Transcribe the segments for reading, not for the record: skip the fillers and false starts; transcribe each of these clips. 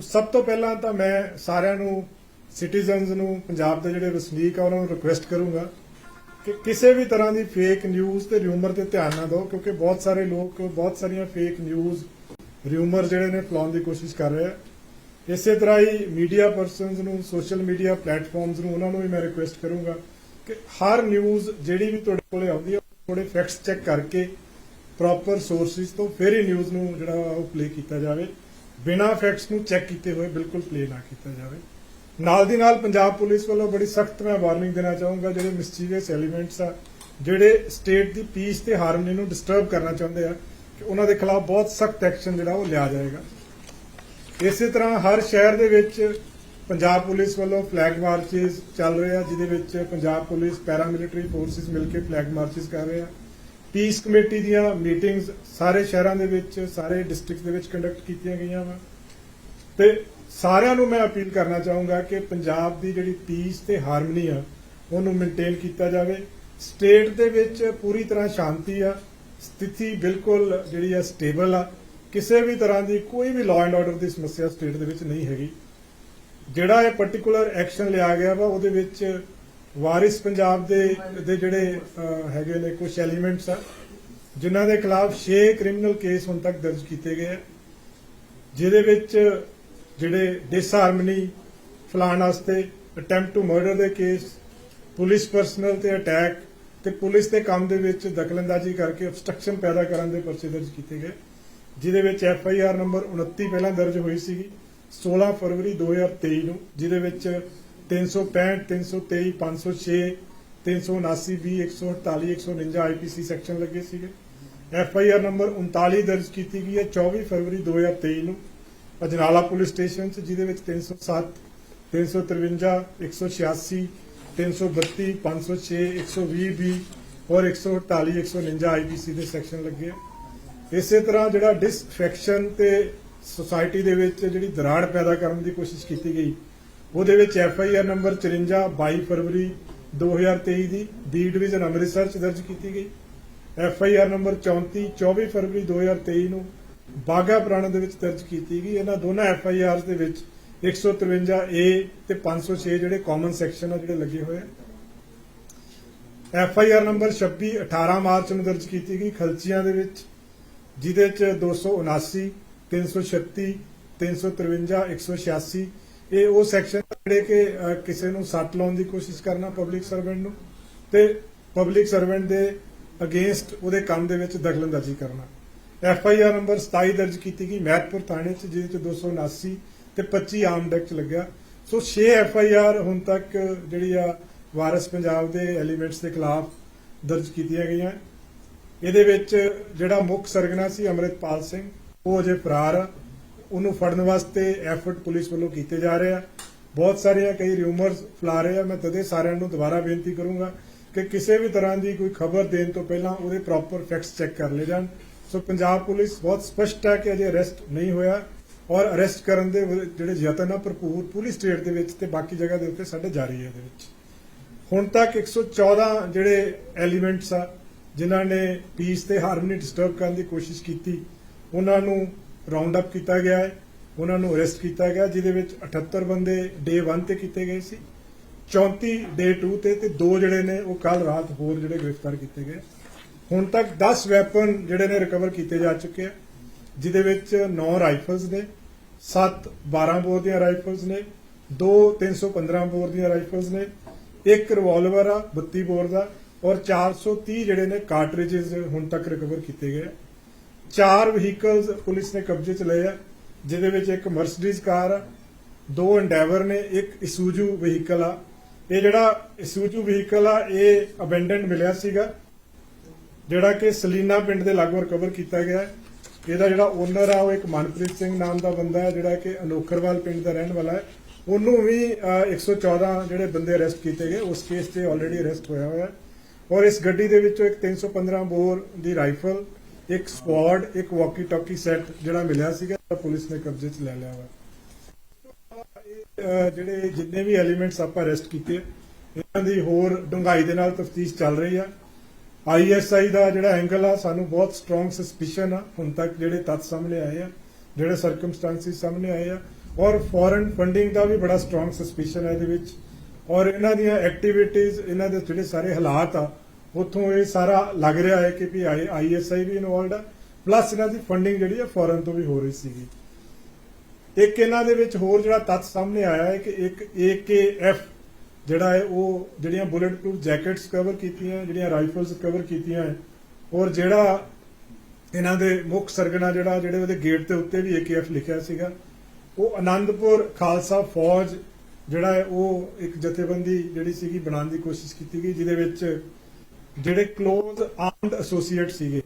ਸਭ ਤੋਂ ਪਹਿਲਾਂ ਤਾਂ ਮੈਂ ਸਾਰਿਆਂ ਨੂੰ ਸਿਟੀਜ਼ਨਸ ਨੂੰ ਪੰਜਾਬ ਦੇ ਜਿਹੜੇ ਵਸਨੀਕ ਆ ਉਹਨਾਂ ਨੂੰ ਰਿਕੁਐਸਟ ਕਰੂੰਗਾ ਕਿ ਕਿਸੇ ਵੀ ਤਰ੍ਹਾਂ ਦੀ ਫੇਕ ਨਿਊਜ਼ ਤੇ ਰਿਊਮਰ ਤੇ ਧਿਆਨ ਨਾ ਦਿਓ, ਕਿਉਂਕਿ ਬਹੁਤ ਸਾਰੇ ਲੋਕ ਬਹੁਤ ਸਾਰੀਆਂ ਫੇਕ ਨਿਊਜ਼ ਰਿਊਮਰ ਜਿਹੜੇ ਨੇ ਫੈਲਾਉਣ ਦੀ ਕੋਸ਼ਿਸ਼ ਕਰ ਰਹੇ ਆ। ਇਸੇ ਤਰ੍ਹਾਂ ਹੀ ਮੀਡੀਆ ਪਰਸਨਸ ਨੂੰ, ਸੋਸ਼ਲ ਮੀਡੀਆ ਪਲੇਟਫਾਰਮਸ ਨੂੰ, ਉਹਨਾਂ ਨੂੰ ਵੀ ਮੈਂ ਰਿਕੁਐਸਟ ਕਰੂੰਗਾ ਕਿ ਹਰ ਨਿਊਜ਼ ਜਿਹੜੀ ਵੀ ਤੁਹਾਡੇ ਕੋਲੇ ਆਉਂਦੀ ਹੈ ਥੋੜੇ ਫੈਕਟਸ ਚੈੱਕ ਕਰਕੇ ਪ੍ਰੋਪਰ ਸੋਰਸਿਸ ਤੋਂ ਫਿਰ ਹੀ ਨਿਊਜ਼ ਨੂੰ ਜਿਹੜਾ ਉਹ ਪਲੇ ਕੀਤਾ ਜਾਵੇ। ਬਿਨਾਂ ਫੈਕਟਸ ਨੂੰ ਚੈੱਕ ਕੀਤੇ ਹੋਏ ਬਿਲਕੁਲ ਪਲੇ ਨਾ ਕੀਤਾ ਜਾਵੇ। ਨਾਲ ਦੀ ਨਾਲ ਪੰਜਾਬ ਪੁਲਿਸ ਵੱਲੋਂ ਬੜੀ ਸਖਤ ਮੈਂ ਵਾਰਨਿੰਗ ਦੇਣਾ ਚਾਹੂੰਗਾ, ਜਿਹੜੇ ਮਿਸਚੀਵੀਅਸ ਐਲੀਮੈਂਟਸ ਆ, ਜਿਹੜੇ ਸਟੇਟ ਦੀ ਪੀਸ ਤੇ ਹਾਰਮਨੀ ਨੂੰ ਡਿਸਟਰਬ ਕਰਨਾ ਚਾਹੁੰਦੇ ਆ, ਕਿ ਉਹਨਾਂ ਦੇ ਖਿਲਾਫ ਬਹੁਤ ਸਖਤ ਐਕਸ਼ਨ ਜਿਹੜਾ ਉਹ ਲਿਆ ਜਾਏਗਾ। ਇਸੇ ਤਰ੍ਹਾਂ ਹਰ ਸ਼ਹਿਰ ਦੇ ਵਿੱਚ ਪੰਜਾਬ ਪੁਲਿਸ ਵੱਲੋਂ ਫਲੈਗ ਮਾਰਚਿਸ ਚੱਲ ਰਹੇ ਆ, ਜਿਹਦੇ ਵਿੱਚ ਪੰਜਾਬ ਪੁਲਿਸ ਪੈਰਾਮਿਲਟਰੀ ਫੋਰਸਿਸ ਮਿਲ ਕੇ ਫਲੈਗ ਮਾਰਚਿਸ ਕਰ ਰਹੇ ਆ। ਪੀਸ ਕਮੇਟੀ ਦੀਆਂ ਮੀਟਿੰਗਸ ਸਾਰੇ ਸ਼ਹਿਰਾਂ ਦੇ ਵਿੱਚ, ਸਾਰੇ ਡਿਸਟ੍ਰਿਕਟ ਦੇ ਵਿੱਚ ਕੰਡਕਟ ਕੀਤੀਆਂ ਗਈਆਂ ਵਾ ਤੇ ਸਾਰਿਆਂ ਨੂੰ ਮੈਂ ਅਪੀਲ ਕਰਨਾ ਚਾਹੂੰਗਾ ਕਿ ਪੰਜਾਬ ਦੀ ਜਿਹੜੀ ਪੀਸ ਤੇ ਹਾਰਮਨੀ ਆ ਉਹਨੂੰ ਮੇਨਟੇਨ ਕੀਤਾ ਜਾਵੇ। ਸਟੇਟ ਦੇ ਵਿੱਚ ਪੂਰੀ ਤਰ੍ਹਾਂ ਸ਼ਾਂਤੀ ਆ, ਸਥਿਤੀ ਬਿਲਕੁਲ ਜਿਹੜੀ ਆ ਸਟੇਬਲ ਆ, ਕਿਸੇ ਵੀ ਤਰ੍ਹਾਂ ਦੀ ਕੋਈ ਵੀ ਲਾਅ ਐਂਡ ਆਰਡਰ ਦੀ ਸਮੱਸਿਆ ਸਟੇਟ ਦੇ ਵਿੱਚ ਨਹੀਂ ਹੈਗੀ। ਜਿਹੜਾ ਇਹ ਪਾਰਟਿਕੂਲਰ ਐਕਸ਼ਨ ਲਿਆ ਗਿਆ ਵਾ ਉਹਦੇ ਵਿੱਚ ਵਾਰਿਸ ਪੰਜਾਬ ਦੇ ਜਿਹੜੇ ਹੈਗੇ ਨੇ ਕੁਝ ਐਲੀਮੈਂਟਸ ਆ, ਜਿਨ੍ਹਾਂ ਦੇ ਖਿਲਾਫ 6 ਕ੍ਰਿਮੀਨਲ ਕੇਸ ਹੁਣ ਤੱਕ ਦਰਜ ਕੀਤੇ ਗਏ ਆ, ਜਿਹਦੇ ਵਿੱਚ ਜਿਹੜੇ ਡਿਸਹਾਰਮਨੀ ਫੈਲਾਉਣ ਵਾਸਤੇ, ਅਟੈਂਪਟ ਟੂ ਮਰਡਰ ਦੇ ਕੇਸ, ਪੁਲਿਸ ਪਰਸਨਲ ਤੇ ਅਟੈਕ ਤੇ ਪੁਲਿਸ ਦੇ ਕੰਮ ਦੇ ਵਿੱਚ ਦਖਲਅੰਦਾਜ਼ੀ ਕਰਕੇ obstruction ਪੈਦਾ ਕਰਨ ਦੇ ਪਰਚੇ ਦਰਜ ਕੀਤੇ ਗਏ, ਜਿਹਦੇ ਵਿੱਚ FIR ਨੰਬਰ 29 ਪਹਿਲਾਂ ਦਰਜ ਹੋਈ ਸੀਗੀ 16 ਫਰਵਰੀ 2023 ਨੂੰ, ਜਿਹਦੇ ਵਿੱਚ 365, 323, 506, 379, 20, 148, 149 IPC ਸੈਕਸ਼ਨ ਲੱਗੇ ਸੀਗੇ। FIR ਨੰਬਰ 39 ਦਰਜ ਕੀਤੀ ਗਈ ਹੈ 24 ਫਰਵਰੀ 2023 ਨੂੰ ਅਜਨਾਲਾ ਪੁਲਿਸ ਸਟੇਸ਼ਨ 'ਚ, ਜਿਹਦੇ ਵਿੱਚ 307, 353, 186, 332, 506, 120B ਔਰ 148, 149 IPC ਦੇ ਸੈਕਸ਼ਨ ਲੱਗੇ। ਇਸੇ ਤਰ੍ਹਾਂ ਜਿਹੜਾ ਡਿਸਫੈਕਸ਼ਨ ਤੇ ਸੁਸਾਇਟੀ ਦੇ ਵਿੱਚ ਜਿਹੜੀ ਦਰਾੜ ਪੈਦਾ ਕਰਨ ਦੀ ਕੋਸ਼ਿਸ਼ ਕੀਤੀ ਗਈ, ਉਹਦੇ ਵਿੱਚ FIR ਨੰਬਰ 54 22 ਫਰਵਰੀ 2023 ਦੀ B ਡਿਵੀਜ਼ਨ ਅੰਮ੍ਰਿਤਸਰ 'ਚ ਦਰਜ ਕੀਤੀ ਗਈ। FIR ਨੰਬਰ 34 24 ਫਰਵਰੀ 2023 ਨੂੰ ਬਾਘਾ ਪੁਰਾਣਾ ਦੇ ਵਿੱਚ ਦਰਜ ਕੀਤੀ ਗਈ। ਇਹਨਾਂ ਦੋਨਾਂ FIRs ਦੇ ਵਿੱਚ 153A ਤੇ 506 ਜਿਹੜੇ ਕਾਮਨ ਸੈਕਸ਼ਨ ਆ ਜਿਹੜੇ ਲੱਗੇ ਹੋਏ ਆ। FIR ਨੰਬਰ 26 18 ਮਾਰਚ ਨੂੰ ਦਰਜ ਕੀਤੀ ਗਈ ਖਲਚੀਆਂ ਦੇ ਵਿੱਚ, ਜਿਹਦੇ ਚ 279 336 353 186 ਇਹ ਉਹ ਸੈਕਸ਼ਨ ਜਿਹੜੇ ਕਿ ਕਿਸੇ ਨੂੰ ਸੱਟ ਲਾਉਣ ਦੀ ਕੋਸ਼ਿਸ਼ ਕਰਨਾ ਪਬਲਿਕ ਸਰਵੈਂਟ ਨੂੰ, ਤੇ ਪਬਲਿਕ ਸਰਵੈਂਟ ਦੇ ਅਗੇਂਸਟ ਉਹਦੇ ਕੰਮ ਦੇ ਵਿੱਚ ਦਖਲਅੰਦਾਜ਼ੀ ਕਰਨਾ। FIR ਨੰਬਰ 27 ਦਰਜ ਕੀਤੀ ਗਈ ਮਹਿਤਪੁਰ ਥਾਣੇ 'ਚ, ਜਿਹਦੇ ਚ 279 ਤੇ 25 ਆਰਮਡ ਐਕਟ ਲੱਗਿਆ। ਸੋ 6 FIR ਹੁਣ ਤੱਕ ਜਿਹੜੀ ਆ ਵਾਰਿਸ ਪੰਜਾਬ ਦੇ ਐਲੀਮੈਂਟਸ ਦੇ ਖਿਲਾਫ ਦਰਜ ਕੀਤੀਆਂ ਗਈਆਂ। ਇਹਦੇ ਵਿੱਚ ਜਿਹੜਾ ਮੁੱਖ ਸਰਗਨਾ ਸੀ ਅੰਮ੍ਰਿਤਪਾਲ ਸਿੰਘ, ਉਹ ਅਜੇ ਫਰਾਰ ਆ। ਉਹਨੂੰ ਫੜਨ ਵਾਸਤੇ ਐਫਰਟ ਪੁਲਿਸ ਵੱਲੋਂ ਕੀਤੇ ਜਾ ਰਹੇ ਆ। ਬਹੁਤ ਸਾਰੀਆਂ ਕਈ ਰਿਊਮਰਸ ਫੈਲਾ ਰਹੇ ਆ। ਮੈਂ ਤਦੇ ਸਾਰਿਆਂ ਨੂੰ ਦੁਬਾਰਾ ਬੇਨਤੀ ਕਰੂੰਗਾ ਕਿ ਕਿਸੇ ਵੀ ਤਰ੍ਹਾਂ ਦੀ ਕੋਈ ਖਬਰ ਦੇਣ ਤੋਂ ਪਹਿਲਾਂ ਉਹਦੇ ਪ੍ਰੋਪਰ ਫੈਕਟਸ ਚੈੱਕ ਕਰ ਲਏ ਜਾਣ। ਸੋ ਪੰਜਾਬ ਪੁਲਿਸ ਬਹੁਤ ਸਪਸ਼ਟ ਹੈ ਕਿ ਅਜੇ ਅਰੈਸਟ ਨਹੀਂ ਹੋਇਆ ਔਰ ਅਰੈਸਟ ਕਰਨ ਦੇ ਜਿਹੜੇ ਯਤਨ ਆ ਭਰਪੂਰ ਪੂਰੀ ਸਟੇਟ ਦੇ ਵਿੱਚ ਤੇ ਬਾਕੀ ਜਗ੍ਹਾ ਦੇ ਉੱਤੇ ਸਾਡੇ ਜਾਰੀ ਹੈ। ਇਹਦੇ ਵਿੱਚ ਹੁਣ ਤੱਕ 114 ਜਿਹੜੇ ਐਲੀਮੈਂਟਸ ਆ ਜਿਨ੍ਹਾਂ ਨੇ ਪੀਸ ਤੇ ਹਾਰਮਨੀ ਡਿਸਟਰਬ ਕਰਨ ਦੀ ਕੋਸ਼ਿਸ਼ ਕੀਤੀ, ਉਹਨਾਂ ਨੂੰ ਰਾਉਂਡ ਅਪ ਕੀਤਾ ਗਿਆ ਹੈ, ਉਹਨਾਂ ਨੂੰ ਅਰੈਸਟ ਕੀਤਾ ਗਿਆ, ਜਿਹਦੇ ਵਿੱਚ 78 ਬੰਦੇ ਡੇ 1 ਤੇ ਕੀਤੇ ਗਏ ਸੀ, 34 ਡੇ 2 ਤੇ 2 ਜਿਹੜੇ ਨੇ ਉਹ ਕੱਲ ਰਾਤ ਹੋਰ ਜਿਹੜੇ ਗ੍ਰਿਫਤਾਰ ਕੀਤੇ ਗਏ। ਹੁਣ ਤੱਕ 10 ਵੈਪਨ ਜਿਹੜੇ ਨੇ ਰਿਕਵਰ ਕੀਤੇ ਜਾ ਚੁੱਕੇ ਆ, ਜਿਹਦੇ ਵਿੱਚ 9 ਰਾਈਫਲਸ ਨੇ, 7 12 ਬੋਰ ਦੀਆਂ ਰਾਈਫਲਸ ਨੇ, 2 315 ਬੋਰ ਦੀਆਂ ਰਾਈਫਲਸ ਨੇ, 1 ਰਿਵਾਲਵਰ ਆ 32 ਬੋਰ ਦਾ ਔਰ 430 ਜਿਹੜੇ ਨੇ ਕਾਰਟ੍ਰਿਜਸ ਹੁਣ ਤੱਕ ਰਿਕਵਰ ਕੀਤੇ ਗਏ। 4 ਵਹੀਕਲਸ ਪੁਲਿਸ ਨੇ ਕਬਜ਼ੇ 'ਚ ਲਏ ਆ, ਜਿਹਦੇ ਵਿੱਚ ਇੱਕ ਮਰਸੀਡੀਜ਼ ਕਾਰ ਆ, 2 ਐਂਡੇਵਰ ਨੇ, ਇੱਕ ਇਸੂਜੂ ਵਹੀਕਲ ਆ। ਇਹ ਜਿਹੜਾ ਇਸੂਜੂ ਵਹੀਕਲ ਆ ਇਹ ਅਬੈਂਡਨਡ ਮਿਲਿਆ ਸੀਗਾ, ਜਿਹੜਾ ਕਿ ਸਲੀਨਾ ਪਿੰਡ ਦੇ ਲਾਗੋਂ ਰਿਕਵਰ ਕੀਤਾ ਗਿਆ। ਇਹਦਾ ਜਿਹੜਾ ਓਨਰ ਆ ਉਹ ਇੱਕ ਮਨਪ੍ਰੀਤ ਸਿੰਘ ਨਾਮ ਦਾ ਬੰਦਾ ਹੈ, ਜਿਹੜਾ ਕਿ ਅਨੋਖਰਵਾਲ ਪਿੰਡ ਦਾ ਰਹਿਣ ਵਾਲਾ ਹੈ। ਉਹਨੂੰ ਵੀ 114 ਜਿਹੜੇ ਬੰਦੇ ਅਰੈਸਟ ਕੀਤੇ ਗਏ, ਉਸ ਕੇਸ 'ਤੇ ਆਲਰੇਡੀ ਅਰੈਸਟ ਹੋਇਆ ਹੋਇਆ। ਔਰ ਇਸ ਗੱਡੀ ਦੇ ਵਿੱਚੋਂ ਇੱਕ 315 ਬੋਰ ਦੀ ਰਾਈਫਲ, ਇੱਕ ਸਕੁਆਡ, ਇੱਕ ਵਾਕੀ ਟਾਕੀ ਸੈੱਟ ਜਿਹੜਾ ਮਿਲਿਆ ਸੀਗਾ ਪੁਲਿਸ ਨੇ ਕਬਜ਼ੇ 'ਚ ਲੈ ਲਿਆ ਵਾ। ਜਿਹੜੇ ਜਿੰਨੇ ਵੀ ਐਲੀਮੈਂਟਸ ਆਪਾਂ ਅਰੈਸਟ ਕੀਤੇ, ਇਹਨਾਂ ਦੀ ਹੋਰ ਡੂੰਘਾਈ ਦੇ ਨਾਲ ਤਫਤੀਸ਼ ਚੱਲ ਰਹੀ ਆ। ISI ਦਾ ਜਿਹੜਾ ਐਂਗਲ ਆ, ਸਾਨੂੰ ਬਹੁਤ ਸਟਰੋਂਗ ਸਸਪੀਸ਼ਨ ਆ ਹੁਣ ਤੱਕ ਜਿਹੜੇ ਤੱਥ ਸਾਹਮਣੇ ਆਏ ਆ, ਜਿਹੜੇ ਸਰਕਮਸਟੈਂਸਿਸ ਸਾਹਮਣੇ ਆਏ ਆ, और फॉरेन फंडिंग का भी बड़ा स्ट्रॉन्ग सस्पिशन है ਇਹਦੇ ਵਿੱਚ और ਇਹਨਾਂ ਦੀਆਂ ਐਕਟੀਵਿਟੀਜ਼ ਇਹਨਾਂ ਦੇ ਜਿਹੜੇ ਸਾਰੇ ਹਾਲਾਤ ਆ ਉੱਥੋਂ ਇਹ ਸਾਰਾ ਲੱਗ ਰਿਹਾ ਹੈ ਕਿ ਵੀ ਆਈਐਸਆਈ ਵੀ ਇਨਵੋਲਡ ਆ ਪਲੱਸ ਇਹਨਾਂ ਦੀ ਫੰਡਿੰਗ ਜਿਹੜੀ ਹੈ ਫੋਰਨ ਤੋਂ ਵੀ ਹੋ ਰਹੀ ਸੀਗੀ। ਇੱਕ ਇਹਨਾਂ ਦੇ ਵਿੱਚ ਹੋਰ ਜਿਹੜਾ ਤੱਥ ਸਾਹਮਣੇ ਆਇਆ ਹੈ ਕਿ ਇੱਕ AKF ਜਿਹੜਾ ਹੈ ਉਹ ਜਿਹੜੀਆਂ ਬੁਲੇਟ ਪ੍ਰੂਫ ਜੈਕਟਸ ਕਵਰ ਕੀਤੀਆਂ, ਜਿਹੜੀਆਂ ਰਾਈਫਲਸ ਕਵਰ ਕੀਤੀਆਂ ਹੈ ਔਰ ਜਿਹੜਾ ਇਹਨਾਂ ਦੇ ਮੁੱਖ ਸਰਗਨਾ ਜਿਹੜੇ ਉਹਦੇ ਗੇਟ ਦੇ ਉੱਤੇ ਵੀ AKF ਲਿਖਿਆ ਸੀਗਾ ਉਹ ਆਨੰਦਪੁਰ ਖਾਲਸਾ ਫੌਜ ਜਿਹੜਾ ਹੈ ਉਹ ਇੱਕ ਜਥੇਬੰਦੀ ਜਿਹੜੀ ਸੀਗੀ ਬਣਾਉਣ ਦੀ ਕੋਸ਼ਿਸ਼ ਕੀਤੀ ਗਈ ਜਿਹਦੇ ਵਿੱਚ ਜਿਹੜੇ ਕਲੋਜ਼ ਆਰਮਡ ਐਸੋਸੀਏਟ ਸੀਗੇ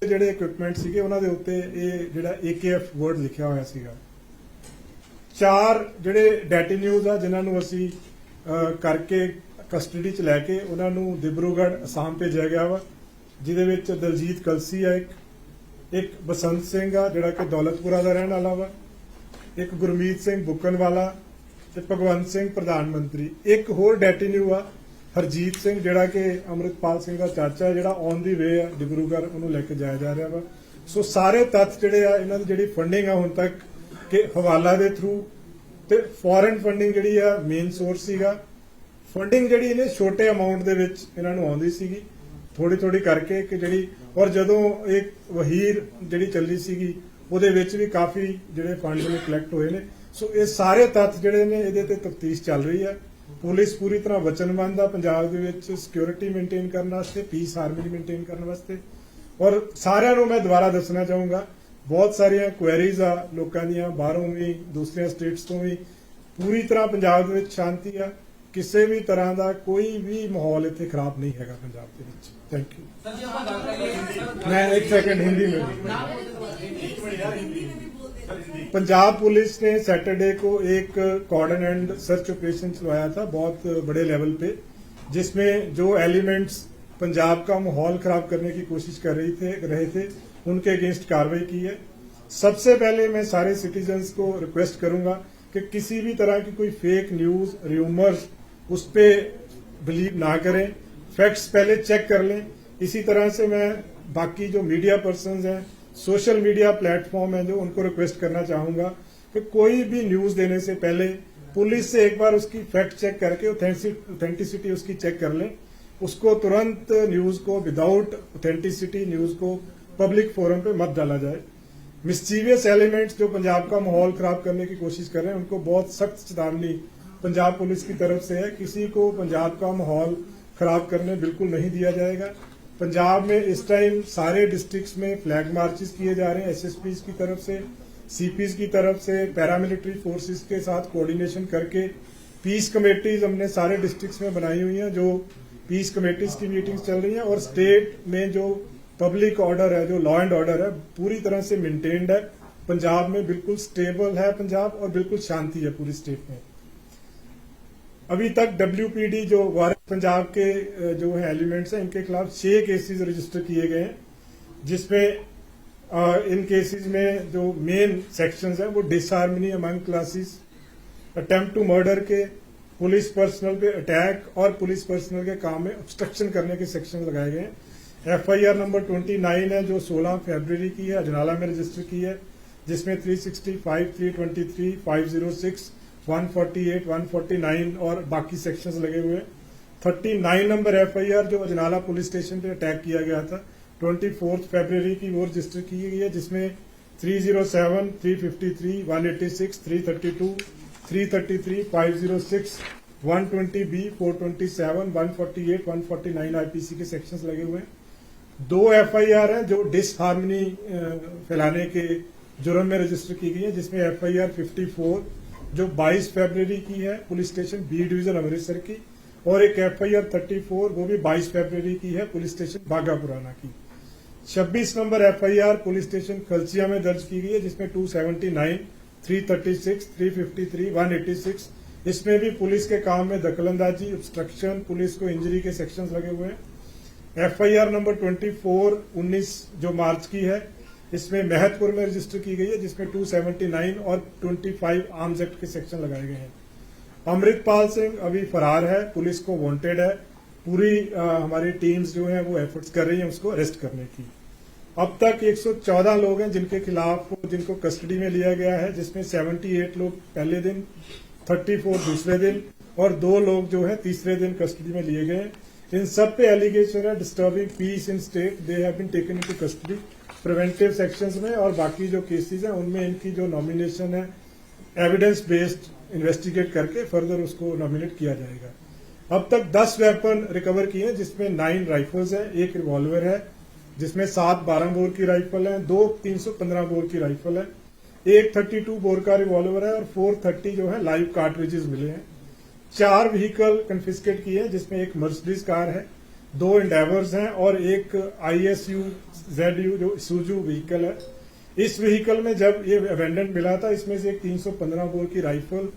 ਜਿਹੜੇ ਇਕਵਿਪਮੈਂਟ ਸੀਗੇ ਉਹਨਾਂ ਦੇ ਉੱਤੇ ਇਹ ਜਿਹੜਾ AKF ਵਰਡ ਲਿਖਿਆ ਹੋਇਆ ਸੀਗਾ। 4 ਜਿਹੜੇ ਡੈਟੀਨਿਊਜ਼ ਆ ਜਿਨ੍ਹਾਂ ਨੂੰ ਅਸੀਂ ਕਰਕੇ ਕਸਟਡੀ 'ਚ ਲੈ ਕੇ ਉਹਨਾਂ ਨੂੰ ਦਿਬਰੂਗੜ੍ਹ ਅਸਾਮ ਭੇਜਿਆ ਗਿਆ ਵਾ ਜਿਹਦੇ ਵਿੱਚ ਦਲਜੀਤ ਕਲਸੀ ਆ ਇੱਕ ਬਸੰਤ ਸਿੰਘ ਆ ਜਿਹੜਾ ਕਿ ਦੌਲਤਪੁਰਾ ਦਾ ਰਹਿਣ ਵਾਲਾ ਵਾ, ਇੱਕ ਗੁਰਮੀਤ ਸਿੰਘ ਬੁੱਕਨਵਾਲਾ ਤੇ ਭਗਵੰਤ ਸਿੰਘ ਪ੍ਰਧਾਨ ਮੰਤਰੀ। ਇੱਕ ਹੋਰ ਡੈਟੀਨਿਊ ਆ ਹਰਜੀਤ ਸਿੰਘ ਜਿਹੜਾ ਕਿ ਅੰਮ੍ਰਿਤਪਾਲ ਸਿੰਘ ਦਾ ਚਾਚਾ ਹੈ ਜਿਹੜਾ ਔਨ ਦੀ ਵੇ ਆ ਡਿਬਰੂਗੜ੍ਹ ਉਹਨੂੰ ਲੈ ਕੇ ਜਾਇਆ ਜਾ ਰਿਹਾ ਵਾ। ਸੋ ਸਾਰੇ ਤੱਥ ਜਿਹੜੇ ਆ ਇਹਨਾਂ ਦੀ ਜਿਹੜੀ ਫੰਡਿੰਗ ਆ ਹੁਣ ਤੱਕ ਕਿ ਹਵਾਲਾ ਦੇ ਥਰੂ ਤੇ ਫੋਰਨ ਫੰਡਿੰਗ ਜਿਹੜੀ ਆ ਮੇਨ ਸੋਰਸ ਸੀਗਾ। ਫੰਡਿੰਗ ਜਿਹੜੀ ਇਹਨੇ ਛੋਟੇ ਅਮਾਉਂਟ ਦੇ ਵਿੱਚ ਇਹਨਾਂ ਨੂੰ ਆਉਂਦੀ ਸੀਗੀ ਥੋੜੀ ਕਰਕੇ ਕਿ ਜਿਹੜੀ ਔਰ ਜਦੋਂ ਇੱਕ ਵਹੀਰ ਜਿਹੜੀ ਚੱਲੀ ਸੀਗੀ ਉਹਦੇ ਵਿੱਚ ਵੀ ਕਾਫੀ ਜਿਹੜੇ ਫੰਡ ਨੇ ਕਲੈਕਟ ਹੋਏ ਨੇ। ਸੋ ਇਹ ਸਾਰੇ ਤੱਥ ਜਿਹੜੇ ਨੇ ਇਹਦੇ ਤੇ ਤਫਤੀਸ਼ ਚੱਲ ਰਹੀ ਹੈ। ਪੁਲਿਸ ਪੂਰੀ ਤਰ੍ਹਾਂ ਵਚਨਬੰਦ ਆ ਪੰਜਾਬ ਦੇ ਵਿੱਚ ਸਿਕਿਉਰਿਟੀ ਮੇਨਟੇਨ ਕਰਨ ਵਾਸਤੇ, ਪੀਸ ਹਾਰਮਨੀ ਮੇਨਟੇਨ ਕਰਨ ਵਾਸਤੇ। ਔਰ ਸਾਰਿਆਂ ਨੂੰ ਮੈਂ ਦੁਬਾਰਾ ਦੱਸਣਾ ਚਾਹੂੰਗਾ ਬਹੁਤ ਸਾਰੀਆਂ ਕੁਐਰੀਜ਼ ਆ ਲੋਕਾਂ ਦੀਆਂ ਬਾਹਰੋਂ ਵੀ ਦੂਸਰੀਆਂ ਸਟੇਟਸ ਤੋਂ ਵੀ। ਪੂਰੀ ਤਰ੍ਹਾਂ ਪੰਜਾਬ ਦੇ ਵਿੱਚ ਸ਼ਾਂਤੀ ਆ, ਕਿਸੇ ਵੀ ਤਰ੍ਹਾਂ ਦਾ ਕੋਈ ਵੀ ਮਾਹੌਲ ਇੱਥੇ ਖਰਾਬ ਨਹੀਂ ਹੈਗਾ ਪੰਜਾਬ ਦੇ ਵਿੱਚ। Thank you. मैं एक सेकंड हिंदी में। पंजाब पुलिस ने सैटरडे को एक कॉर्डन एंड सर्च ऑपरेशन चलवाया था बहुत बड़े लेवल पे जिसमें जो एलिमेंट्स पंजाब का माहौल खराब करने की कोशिश कर रहे थे उनके अगेंस्ट कार्रवाई की है। सबसे पहले मैं सारे सिटीजन्स को रिक्वेस्ट करूंगा कि किसी भी तरह की कोई फेक न्यूज र्यूमर्स उस पर बिलीव ना करें, फैक्ट्स पहले चेक कर लें। इसी तरह से मैं बाकी जो मीडिया पर्सन्स हैं, सोशल मीडिया प्लेटफॉर्म है जो उनको रिक्वेस्ट करना चाहूंगा कि कोई भी न्यूज देने से पहले पुलिस से एक बार उसकी फैक्ट चेक करके ऑथेंटिसिटी उसकी चेक कर लें। उसको तुरंत न्यूज को विदाउट ऑथेंटिसिटी न्यूज को पब्लिक फोरम पे मत डाला जाए। मिस्चीवियस एलिमेंट्स जो पंजाब का माहौल खराब करने की कोशिश कर रहे हैं उनको बहुत सख्त चेतावनी पंजाब पुलिस की तरफ से है। किसी को पंजाब का माहौल खराब करने बिल्कुल नहीं दिया जाएगा। पंजाब में इस टाइम सारे डिस्ट्रिक्ट्स में फ्लैग मार्चेस किए जा रहे हैं एसएसपीज की तरफ से, सीपीज की तरफ से, पैरामिलिट्री फोर्सेस के साथ कोऑर्डिनेशन करके पीस कमेटीज हमने सारे डिस्ट्रिक्ट्स में बनाई हुई हैं जो पीस कमेटीज की मीटिंग्स चल रही हैं। और स्टेट में जो पब्लिक ऑर्डर है, जो लॉ एंड ऑर्डर है पूरी तरह से मेंटेन्ड है। पंजाब में बिल्कुल स्टेबल है पंजाब और बिल्कुल शांति है पूरी स्टेट में। अभी तक WPD जो वारिस पंजाब के जो है एलिमेंट्स हैं इनके खिलाफ 6 केसेस रजिस्टर किए गए हैं जिसमें इन केसेस में जो मेन सेक्शंस हैं वो disharmony among classes, attempt to murder के, पुलिस पर्सनल पे अटैक और पुलिस पर्सनल के काम में ऑब्स्ट्रक्शन करने के सेक्शन लगाए गए हैं। FIR नंबर 29 है जो 16 फरवरी की है, अजनाला में रजिस्टर की है जिसमें 365, 323, 506, 148, 149 और बाकी सेक्शंस लगे हुए हैं। 39 नंबर FIR जो अजनाला पुलिस स्टेशन पे अटैक किया गया था 24 फरवरी की वो रजिस्टर की गई है जिसमें 307, 353, 186, 332, 333, 506, 120B, 427, 148, 149 IPC के सेक्शंस लगे हुए हैं। 2 FIR है जो डिसहार्मनी फैलाने के जुर्म में रजिस्टर की गई है जिसमें FIR 54 जो 22 फरवरी की है police station B division Amritsar की, और एक FIR 34 वो भी 22 फरवरी की है पुलिस स्टेशन बागा पुराना की। 26 नंबर FIR पुलिस स्टेशन खलचिया में दर्ज की गई है जिसमें 279, 336, 353, 186 इसमें भी पुलिस के काम में दखलंदाजी, ऑब्स्ट्रक्शन, पुलिस को इंजरी के सेक्शंस लगे हुए हैं। FIR नंबर 24 19 जो मार्च की है इसमें महतपुर में रजिस्टर की गई है जिसमें 279 और 25 आर्म्स एक्ट के सेक्शन लगाए गए हैं। अमृतपाल सिंह अभी फरार है, पुलिस को वांटेड है। पूरी हमारी टीम्स जो है वो एफर्ट्स कर रही हैं उसको अरेस्ट करने की। अब तक 114 लोग हैं जिनको कस्टडी में लिया गया है, जिसमें 78 लोग पहले दिन, 34 दूसरे दिन और 2 लोग जो है तीसरे दिन कस्टडी में लिए गए। इन सब पे एलिगेशन है disturbing peace in state, they have been taken into custody preventive sections में, और बाकी जो केसेस हैं उनमें इनकी जो नॉमिनेशन है एविडेंस बेस्ड इन्वेस्टिगेट करके फर्दर उसको नॉमिनेट किया जाएगा। अब तक 10 वेपन रिकवर किए हैं, जिसमें 9 राइफल्स हैं, 1 रिवॉल्वर है, जिसमें 7 12 बोर की राइफल है, 2 315 बोर की राइफल है, 1 32 बोर का रिवॉल्वर है और 430 जो है लाइव कार्ट्रिजेस मिले हैं। 4 व्हीकल कंफिस्केट किए हैं, जिसमें एक मर्सिडीज कार है, 2 इंडेवर्स हैं और एक ISU ZU जो सुजू व्हीकल है। इस व्हीकल में जब ये अबेंडन मिला था, इसमें से एक 315 बोर की rifle,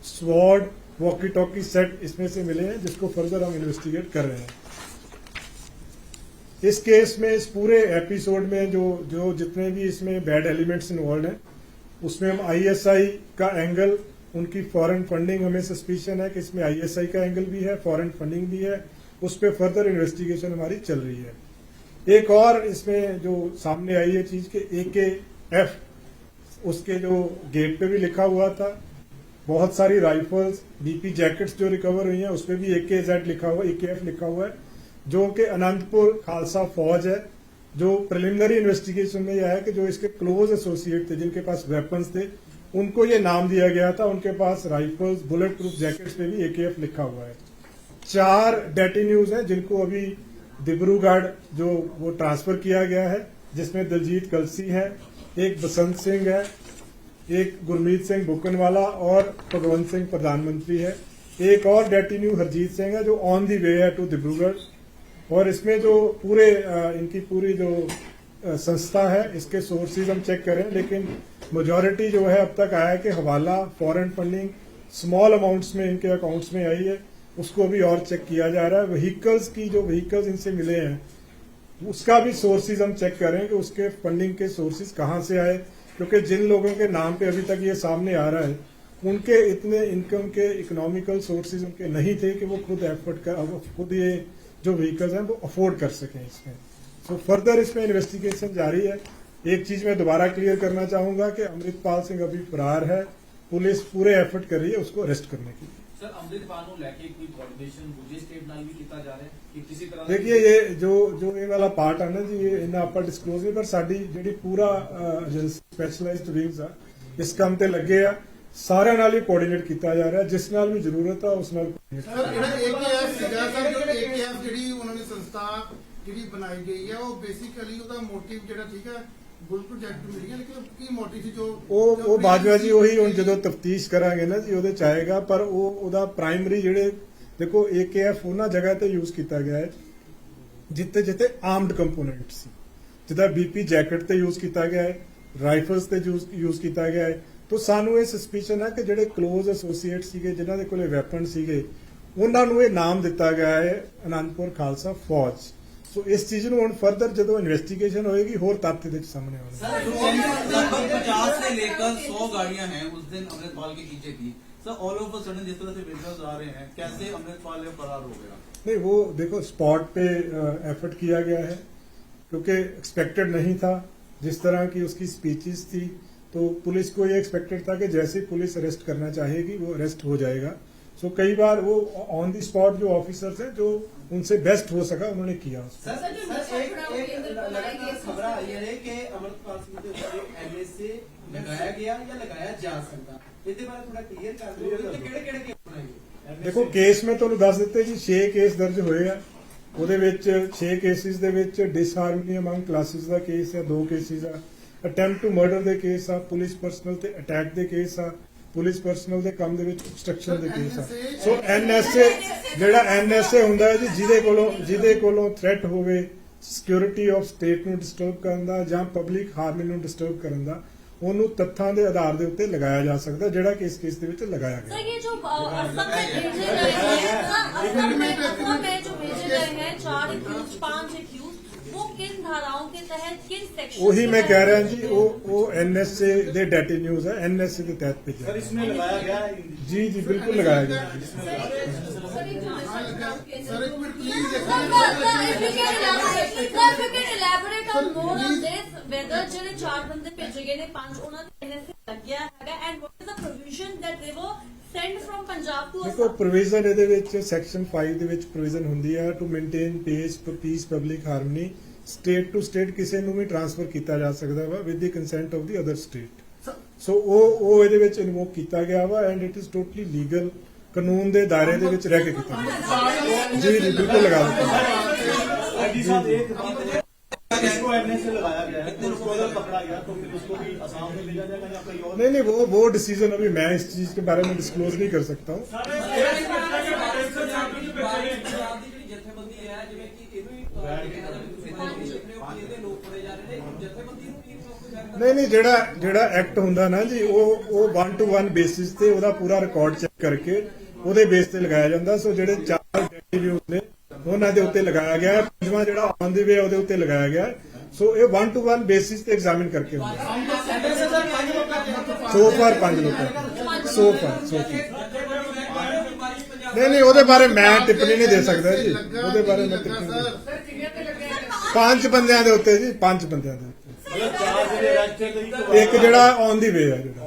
sword, walkie talkie set इसमें से मिले हैं, जिसको फर्दर हम इन्वेस्टिगेट कर रहे हैं। इस केस में, इस पूरे एपिसोड में जो जितने भी इसमें बैड एलिमेंट्स इन्वॉल्व हैं, उसमें हम ISI का एंगल, उनकी फॉरेन फंडिंग, हमें सस्पिशन है कि इसमें ISI का एंगल भी है, फॉरेन फंडिंग भी है, उस पर फर्दर इन्वेस्टिगेशन हमारी चल रही है। एक और इसमें जो सामने आई है चीज के AKF, उसके जो गेट पे भी लिखा हुआ था, बहुत सारी राइफल्स, BP जैकेट्स जो रिकवर हुई हैं उस पर भी AKZ लिखा हुआ, AKF लिखा हुआ है, जो कि अनंतपुर खालसा फौज है। जो प्रिलिमिनरी इन्वेस्टिगेशन में यह है कि जो इसके क्लोज एसोसिएट थे, जिनके पास वेपन्स थे, उनको ये नाम दिया गया था, उनके पास राइफल्स, बुलेट प्रूफ जैकेट्स पे भी AKF लिखा हुआ है। 4 डेटिन्यूज हैं जिनको अभी डिब्रूगढ़ जो वो ट्रांसफर किया गया है, जिसमें दिलजीत कलसी है, एक बसंत सिंह है, एक गुरमीत सिंह बुकनवाला और भगवंत सिंह प्रधानमंत्री है। एक और डेटिन्यू हरजीत सिंह है जो ऑन दी वे है टू डिब्रूगढ़। और इसमें जो पूरे इनकी पूरी जो संस्था है, इसके सोर्सेज हम चेक करें, लेकिन मेजॉरिटी जो है अब तक आया है कि हवाला, फॉरेन फंडिंग स्मॉल अमाउंट्स में इनके अकाउंट्स में आई है, उसको अभी और चेक किया जा रहा है। व्हीकल्स की जो व्हीकल्स इनसे मिले हैं, उसका भी सोर्सेज हम चेक करें कि उसके फंडिंग के सोर्सेज कहाँ से आए, क्योंकि जिन लोगों के नाम पे अभी तक ये सामने आ रहा है, उनके इतने इनकम के इकोनॉमिकल सोर्सेज उनके नहीं थे कि वो खुद ये जो व्हीकल्स हैं वो अफोर्ड कर सकें इसमें। सो फर्दर इसमें इन्वेस्टिगेशन जारी है। एक चीज मैं दोबारा क्लियर करना चाहूंगा कि अमृतपाल सिंह अभी फरार है, पुलिस पूरे एफर्ट कर रही है उसको अरेस्ट करने के लिए। सर, अमृतपाल ਨੂੰ ਲੈ ਕੇ ਕੋਈ ਕੋਆਰਡੀਨੇਸ਼ਨ ਦੂਜੇ ਸਟੇਟ ਨਾਲ ਵੀ ਕੀਤਾ ਜਾ ਰਿਹਾ ਹੈ कि किसी तरह देखिए ये जो ये वाला पार्ट है ना जी, ये इन्ना आप डिस्कलोज नहीं, पर साडी ਜਿਹੜੀ पूरा स्पैशलाइज्ड विंग्स आ इस काम ਤੇ ਲੱਗੇ ਆ, ਸਾਰਿਆਂ ਨਾਲ ਹੀ ਕੋਆਰਡੀਨੇਟ ਕੀਤਾ ਜਾ ਰਿਹਾ, ਜਿਸ ਨਾਲ ਵੀ ਜ਼ਰੂਰਤ ਆ ਉਸ ਨਾਲ। ਸਰ ਜਿਹੜਾ AKF ਸੀਗਾ ਸਰ, ਜੋ AKF ਜਿਹੜੀ ਉਹਨਾਂ ਨੇ ਸੰਸਥਾ ਜਿਹੜੀ ਬਣਾਈ ਗਈ ਹੈ, ਉਹ ਬੇਸਿਕਲੀ ਉਹਦਾ ਮੋਟਿਵ ਜਿਹੜਾ ਠੀਕ ਹੈ बुल प्रोजेक्ट मिली, लेकिन की मोटिव ਸੀ ਜੋ ਬਾਜਵਾ ਜੀ ਉਹੀ ਹੁਣ ਜਦੋਂ ਤਫਤੀਸ਼ ਕਰਾਂਗੇ ਨਾ ਜੀ ਉਹਦੇ ਚ ਆਏਗਾ। ਪਰ ਉਹਦਾ ਪ੍ਰਾਇਮਰੀ ਜਿਹੜੇ ਦੇਖੋ AKF ਉਹਨਾਂ ਜਗ੍ਹਾ ਤੇ ਯੂਜ਼ ਕੀਤਾ ਗਿਆ ਹੈ ਜਿੱਥੇ ਜਿੱਥੇ ਆਰਮਡ ਕੰਪੋਨੈਂਟ ਸੀ, ਜਿੱਦਾਂ BP ਜੈਕਟ ਤੇ ਯੂਜ਼ ਕੀਤਾ ਗਿਆ ਹੈ, ਰਾਈਫਲਸ ਤੇ ਯੂਜ਼ ਕੀਤਾ ਗਿਆ ਹੈ। ਤਾਂ ਸਾਨੂੰ ਇਹ ਸਸਪੀਸ਼ਨ ਹੈ ਕਿ ਜਿਹੜੇ ਕਲੋਜ਼ ਐਸੋਸੀਏਟ ਸੀਗੇ, ਜਿਨ੍ਹਾਂ ਦੇ ਕੋਲੇ ਵੈਪਨ ਸੀਗੇ, ਉਹਨਾਂ ਨੂੰ ਇਹ ਨਾਮ ਦਿੱਤਾ ਗਿਆ ਹੈ ਅਨੰਦਪੁਰ ਖਾਲਸਾ ਫੌਜ। तो इस चीज ਨੂੰ ਹੁਣ फर्दर ਜਦੋਂ इन्वेस्टिगेशन होएगी और तथ्य ਦੇ सामने आएंगे। सर लगभग 50 से लेकर 100 गाड़ियां हैं उस दिन अमृतपाल के पीछे थी। Sir all of a sudden जिस तरह से विजुअल्स आ रहे हैं, कैसे अमृतपाल फरार हो गया? नहीं, वो देखो स्पॉट पे एफर्ट किया गया है, क्योंकि एक्सपेक्टेड नहीं था जिस तरह की उसकी स्पीचेस थी। तो पुलिस को ये एक्सपेक्टेड था कि जैसे पुलिस अरेस्ट करना चाहेगी वो अरेस्ट हो जाएगा। सो कई बार वो ऑन दी स्पॉट जो ऑफिसर्स हैं जो उनसे बेस्ट हो सका उन्होंने किया। खबर आ रही है कि अमृतपाल सिंह के ऊपर एनएसए लगाया गया या लगाया जा सकता, ਇਹਦੇ ਬਾਰੇ ਥੋੜਾ ਕਲੀਅਰ ਕਰ ਦਿਓ ਕਿ ਕਿਹੜੇ ਕੇਸ ਬਣਾਏ। ਦੇਖੋ ਕੇਸ ਮੈਂ ਤੁਹਾਨੂੰ ਦੱਸ ਦਿੱਤੇ ਜੀ 6 ਕੇਸ ਦਰਜ ਹੋਏ ਆ। ਉਹਦੇ ਵਿੱਚ 6 ਕੇਸਿਸ ਦੇ ਵਿੱਚ ਡਿਸਹਾਰਮਨੀ ਅਮੰਗ ਕਲਾਸਿਸ ਦਾ ਕੇਸ ਹੈ, 2 ਕੇਸਿਸ ਆ, ਅਟੈਂਪਟ ਟੂ ਮਰਡਰ ਦੇ ਕੇਸ ਆ, ਪੁਲਿਸ ਪਰਸਨਲ ਤੇ ਅਟੈਕ ਦੇ ਕੇਸ ਆ, ਪੁਲਿਸ ਪਰਸਨਲ ਦੇ ਕੰਮ ਦੇ ਵਿੱਚ obstruction ਦੇ ਕੇਸ ਆ। ਸੋ NSA ਜਿਹੜਾ NSA ਹੁੰਦਾ ਹੈ ਜੀ, ਜਿਹਦੇ ਕੋਲੋਂ ਥ੍ਰੈਟ ਹੋਵੇ ਸਿਕਿਉਰਿਟੀ ਆਫ ਸਟੇਟ ਨੂੰ ਡਿਸਟਰਬ ਕਰਨ ਦਾ ਜਾਂ ਪਬਲਿਕ ਹਾਰਮਨੀ ਨੂੰ ਡਿਸਟਰਬ ਕਰਨ ਦਾ, ਉਹਨੂੰ ਤੱਥਾਂ ਦੇ ਆਧਾਰ ਦੇ ਉੱਤੇ ਲਗਾਇਆ ਜਾ ਸਕਦਾ, ਜਿਹੜਾ ਕਿ ਇਸ ਕੇਸ ਦੇ ਵਿੱਚ ਲਗਾਇਆ ਗਿਆ। सर ये जो असम में भेजे गए हैं, असम में जो भेजे गए हैं 4 एक्यूज 5 एक्यूज, वो किन धाराओं के तहत किन सेक्शन वही मैं कह रहा हूं जी, वो एनएसए दे डेटी न्यूज है, एनएसए के तहत भेजा सर इसमें लगाया गया है जी जी बिल्कुल लगाया गया। सर एक minute please elaborate on more on this, whether ਜਿਹੜੇ 4 ਬੰਦੇ ਭੇਜੇ ਗਏ ਨੇ 5 ਉਹਨਾਂ ਦੇ NSA ਲੱਗਿਆ ਹੈਗਾ and what is the provision that they were sent from Punjab to ਦੇਖੋ Assam? ਪ੍ਰੋਵੀਜ਼ਨ ਇਹਦੇ ਵਿੱਚ ਸੈਕਸ਼ਨ 5 ਦੇ ਵਿੱਚ ਪ੍ਰੋਵੀਜ਼ਨ ਹੁੰਦੀ ਹੈ to maintain peace public harmony, state to state ਕਿਸੇ ਨੂੰ ਵੀ ਟ੍ਰਾਂਸਫਰ ਕੀਤਾ ਜਾ ਸਕਦਾ ਵਾ with the consent of the other state. So ਉਹ ਇਹਦੇ ਵਿੱਚ ਇਨਵੋਕ ਕੀਤਾ ਗਿਆ ਵਾ and it is totally legal, ਕਾਨੂੰਨ ਦੇ ਦਾਇਰੇ ਦੇ ਵਿੱਚ ਰਹਿ ਕੇ ਕੀਤਾ ਗਿਆ। ਜੀ ਜੀ ਬਿਲकुल लगा देते इसको एमएनए लगाया गया है, तो उसको अगर पकड़ा गया तो फिर उसको भी असम में भेजा जाएगा या कहीं और? नहीं वो डिसीजन अभी मैं इस चीज के बारे में डिस्क्लोज नहीं कर सकता हूँ। नहीं ਜਿਹੜਾ ਐਕਟ ਹੁੰਦਾ ਨਾ ਜੀ ਉਹ 1 to 1 ਬੇਸਿਸ ਤੇ ਉਹਦਾ ਪੂਰਾ ਰਿਕਾਰਡ ਚੈੱਕ ਕਰਕੇ ਉਹਦੇ ਬੇਸ ਤੇ ਲਗਾਇਆ ਜਾਂਦਾ। ਸੋ ਜਿਹੜੇ 4 ਰਿਵਿਊ ਨੇ ਉਹਨਾਂ ਦੇ ਉੱਤੇ ਲਗਾਇਆ ਗਿਆ, ਪੰਜਵਾਂ ਜਿਹੜਾ ਔਨ ਦੀ ਵੇ ਉਹਦੇ ਉੱਤੇ ਲਗਾਇਆ ਗਿਆ। ਸੋ ਇਹ 1 to 1 ਬੇਸਿਸ ਤੇ ਐਗਜ਼ਾਮਿਨ ਕਰਕੇ ਹੁੰਦਾ। ਸੋ ਫਾਰ 5 ਲੋਕਾਂ ਸੋ ਫਾਰ ਨਹੀਂ ਉਹਦੇ ਬਾਰੇ ਮੈਂ ਟਿੱਪਣੀ ਨਹੀਂ ਦੇ ਸਕਦਾ ਜੀ, ਉਹਦੇ ਬਾਰੇ ਮੈਂ ਟਿੱਪਣੀ ਨਹੀਂ। 5 ਬੰਦਿਆਂ ਦੇ ਉੱਤੇ ਜੀ, 5 ਬੰਦਿਆਂ ਦੇ ਉੱਤੇ, मतलब 4 ਜਿਹੜੇ ਅਰੈਸਟ ਹੈ, ਇੱਕ ਜਿਹੜਾ ਔਨ ਦੀ ਵੇ ਹੈ ਜਿਹੜਾ।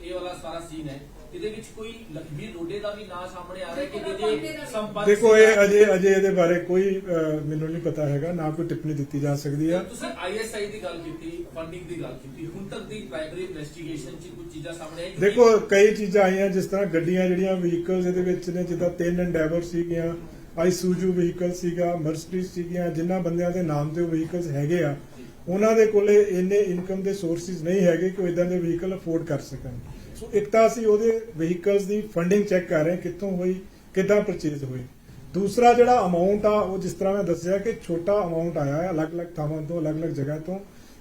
ਇਹ ਵਾਲਾ ਸਾਰਾ ਸੀਨ ਹੈ, ਇਹਦੇ ਵਿੱਚ ਕੋਈ ਲਖਬੀਰ ਰੋਡੇ ਦਾ ਵੀ ਨਾਂ ਸਾਹਮਣੇ ਆ ਰਿਹਾ ਕਿ ਜਿਹਦੇ ਸੰਪਰਕ ਦੇਖੋ ਇਹ ਅਜੇ ਇਹਦੇ ਬਾਰੇ ਕੋਈ ਮੈਨੂੰ ਨਹੀਂ ਪਤਾ ਹੈਗਾ, ਨਾ ਕੋਈ ਟਿੱਪਣੀ ਦਿੱਤੀ ਜਾ ਸਕਦੀ ਆ। ਤੁਸੀਂ ISI ਦੀ ਗੱਲ ਕੀਤੀ, ਫੰਡਿੰਗ ਦੀ ਗੱਲ ਕੀਤੀ, ਹੁਣ ਤੱਕ ਦੀ ਪ੍ਰਾਇਮਰੀ ਇਨਵੈਸਟੀਗੇਸ਼ਨ 'ਚ ਕੁਝ ਚੀਜ਼ਾਂ ਸਾਹਮਣੇ ਆਈ? ਦੇਖੋ ਕਈ ਚੀਜ਼ਾਂ ਆਈਆਂ, ਜਿਸ ਤਰ੍ਹਾਂ ਗੱਡੀਆਂ ਜਿਹੜੀਆਂ ਵਹੀਕਲਸ ਇਹਦੇ ਵਿੱਚ ਨੇ, ਜਿੱਦਾਂ 3 ਐਂਡੇਵਰ ਸੀਗੀਆਂ, ਆਈਸੂਜੂ ਵਹੀਕਲ ਸੀਗਾ, ਮਰਸਡੀਜ਼ ਸੀਗੀਆਂ, ਜਿਨ੍ਹਾਂ ਬੰਦਿਆਂ ਦੇ ਨਾਮ ਤੇ ਉਹ ਵਹੀਕਲਸ ਹੈਗੇ ਆ, ਉਹਨਾਂ ਦੇ ਕੋਲੇ ਇੰਨੇ ਇਨਕਮ ਦੇ ਸੋਰਸਿਸ ਨਹੀਂ ਹੈਗੇ ਕਿ ਉਹ ਇਦਾਂ ਦੇ ਵਹੀਕਲ ਅਫੋਰਡ ਕਰ ਸਕਣ। ਸੋ ਇੱਕ ਤਾਂ ਅਸੀਂ ਉਹਦੇ ਵਹੀਕਲਸ ਦੀ ਫੰਡਿੰਗ ਚੈੱਕ ਕਰ ਰਹੇ ਹਾਂ, ਕਿੱਥੋਂ ਹੋਈ, ਕਿੱਦਾਂ ਪਰਚੇਜ਼ ਹੋਈ। ਦੂਸਰਾ ਜਿਹੜਾ ਅਮਾਉਂਟ ਆ, ਉਹ ਜਿਸ ਤਰ੍ਹਾਂ ਮੈਂ ਦੱਸਿਆ ਕਿ ਛੋਟਾ ਅਮਾਉਂਟ ਆਇਆ ਹੈ ਅਲੱਗ-ਅਲੱਗ ਥਾਵਾਂ ਤੋਂ, ਅਲੱਗ-ਅਲੱਗ ਜਗ੍ਹਾ ਤੋਂ,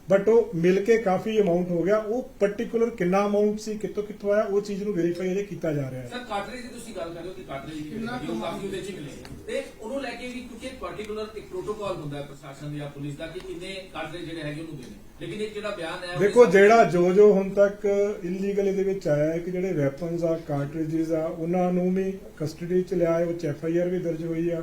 ਬਟ ਉਹ ਮਿਲ ਕੇ ਕਾਫੀ ਅਮਾਉਂਟ ਹੋ ਗਿਆ। ਉਹ ਪਾਰਟਿਕੂਲਰ ਕਿੰਨਾ ਅਮਾਉਂਟ ਸੀ, ਕਿੱਥੋਂ ਆਇਆ, ਉਹ ਚੀਜ਼ ਨੂੰ ਵੈਰੀਫਾਈ ਇਹਦੇ ਕੀਤਾ ਜਾ ਰਿਹਾ ਹੈ। ਸਰ ਕਾਟਰੇਜ ਦੀ ਤੁਸੀਂ ਗੱਲ ਕਰ ਰਹੇ ਹੋ ਕਿ ਕਾਟਰੇਜ ਦੀ ਉਹ ਕਾਫੀ ਉਹਦੇ 'ਚ ਮਿਲੇ, ਤੇ ਉਹਨੂੰ ਲੈ ਕੇ ਵੀ ਕਿਉਂਕਿ ਪਾਰਟਿਕੂਲਰ ਇੱਕ ਪ੍ਰੋਟੋਕਾਲ ਹੁੰਦਾ ਹੈ ਪ੍ਰਸ਼ਾਸਨ ਜਾਂ ਪੁਲਿਸ ਦਾ ਕਿ ਇੰਨੇ ਕਾਟਰੇਜ ਜਿਹੜੇ ਹੈਗੇ ਉਹਨੂੰ ਦੇਣੇ, ਲੇਕਿਨ ਇੱਕ ਜਿਹੜਾ ਬਿਆਨ ਹੈ ਦੇਖੋ ਜਿਹੜਾ ਜੋ ਹੁਣ ਤੱਕ ਇਲੀਗਲ ਇਹਦੇ ਵਿੱਚ ਆਇਆ ਹੈ ਕਿ ਜਿਹੜੇ ਵੈਪਨਸ ਆ, ਕਾਰਟ੍ਰਿਜਸ ਆ, ਉਹਨਾਂ ਨੂੰ ਵੀ ਕਸਟਡੀ ਚ ਲਿਆ ਹੈ, ਉਹ ਚ FIR ਵੀ ਦਰਜ ਹੋਈ ਆ।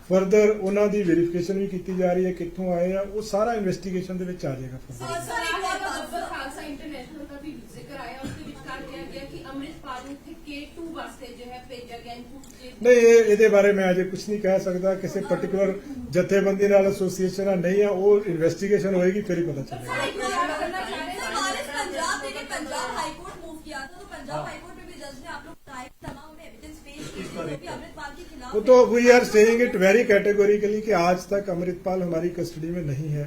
ਫਰਦਰ ਉਹਨਾਂ ਦੀ ਵੈਰੀਫਿਕੇਸ਼ਨ ਵੀ ਕੀਤੀ ਜਾ ਰਹੀ ਹੈ ਕਿੱਥੋਂ ਆਏ ਆ, ਉਹ ਸਾਰਾ ਇਨਵੈਸਟੀਗੇਸ਼ਨ ਦੇ ਵਿੱਚ ਆ ਜਾਏਗਾ। ਖਾਲਸਾ ਇੰਟਰਨੈਸ਼ਨਲ ਦਾ ਵੀ ਜ਼ਿਕਰ ਆਇਆ, ਉਸ ਦੇ ਵਿੱਚ ਕਰ ਦਿਆ ਗਿਆ ਕਿ ਅੰਮ੍ਰਿਤਪਾਲ ਨੂੰ K2 ਵਾਸਤੇ ਜੋ ਹੈ ਭੇਜਿਆ ਗਿਆ ਇਨਪੁਟ। ਨਹੀਂ ਇਹਦੇ ਬਾਰੇ ਮੈਂ ਅਜੇ ਕੁਝ ਨਹੀਂ ਕਹਿ ਸਕਦਾ, ਕਿਸੇ ਪਾਰਟਿਕੂਲਰ ਜਥੇਬੰਦੀ ਨਾਲ ਐਸੋਸੀਏਸ਼ਨ ਆ ਨਹੀਂ ਆ, ਉਹ ਇਨਵੈਸਟੀਗੇਸ਼ਨ ਹੋਏਗੀ ਫਿਰ ਹੀ ਪਤਾ ਚੱਲੇਗਾ। पंजाब हाईकोर्ट मूव किया था, तो पंजाब हाईकोर्ट में भी जज ने आप लोग बताया कि तमाम उन्हें एविडेंस पेश किए थे जो भी अमृतपाल के खिलाफ। वो तो we are saying it very categorically कि आज तक अमृतपाल हमारी कस्टडी में नहीं है।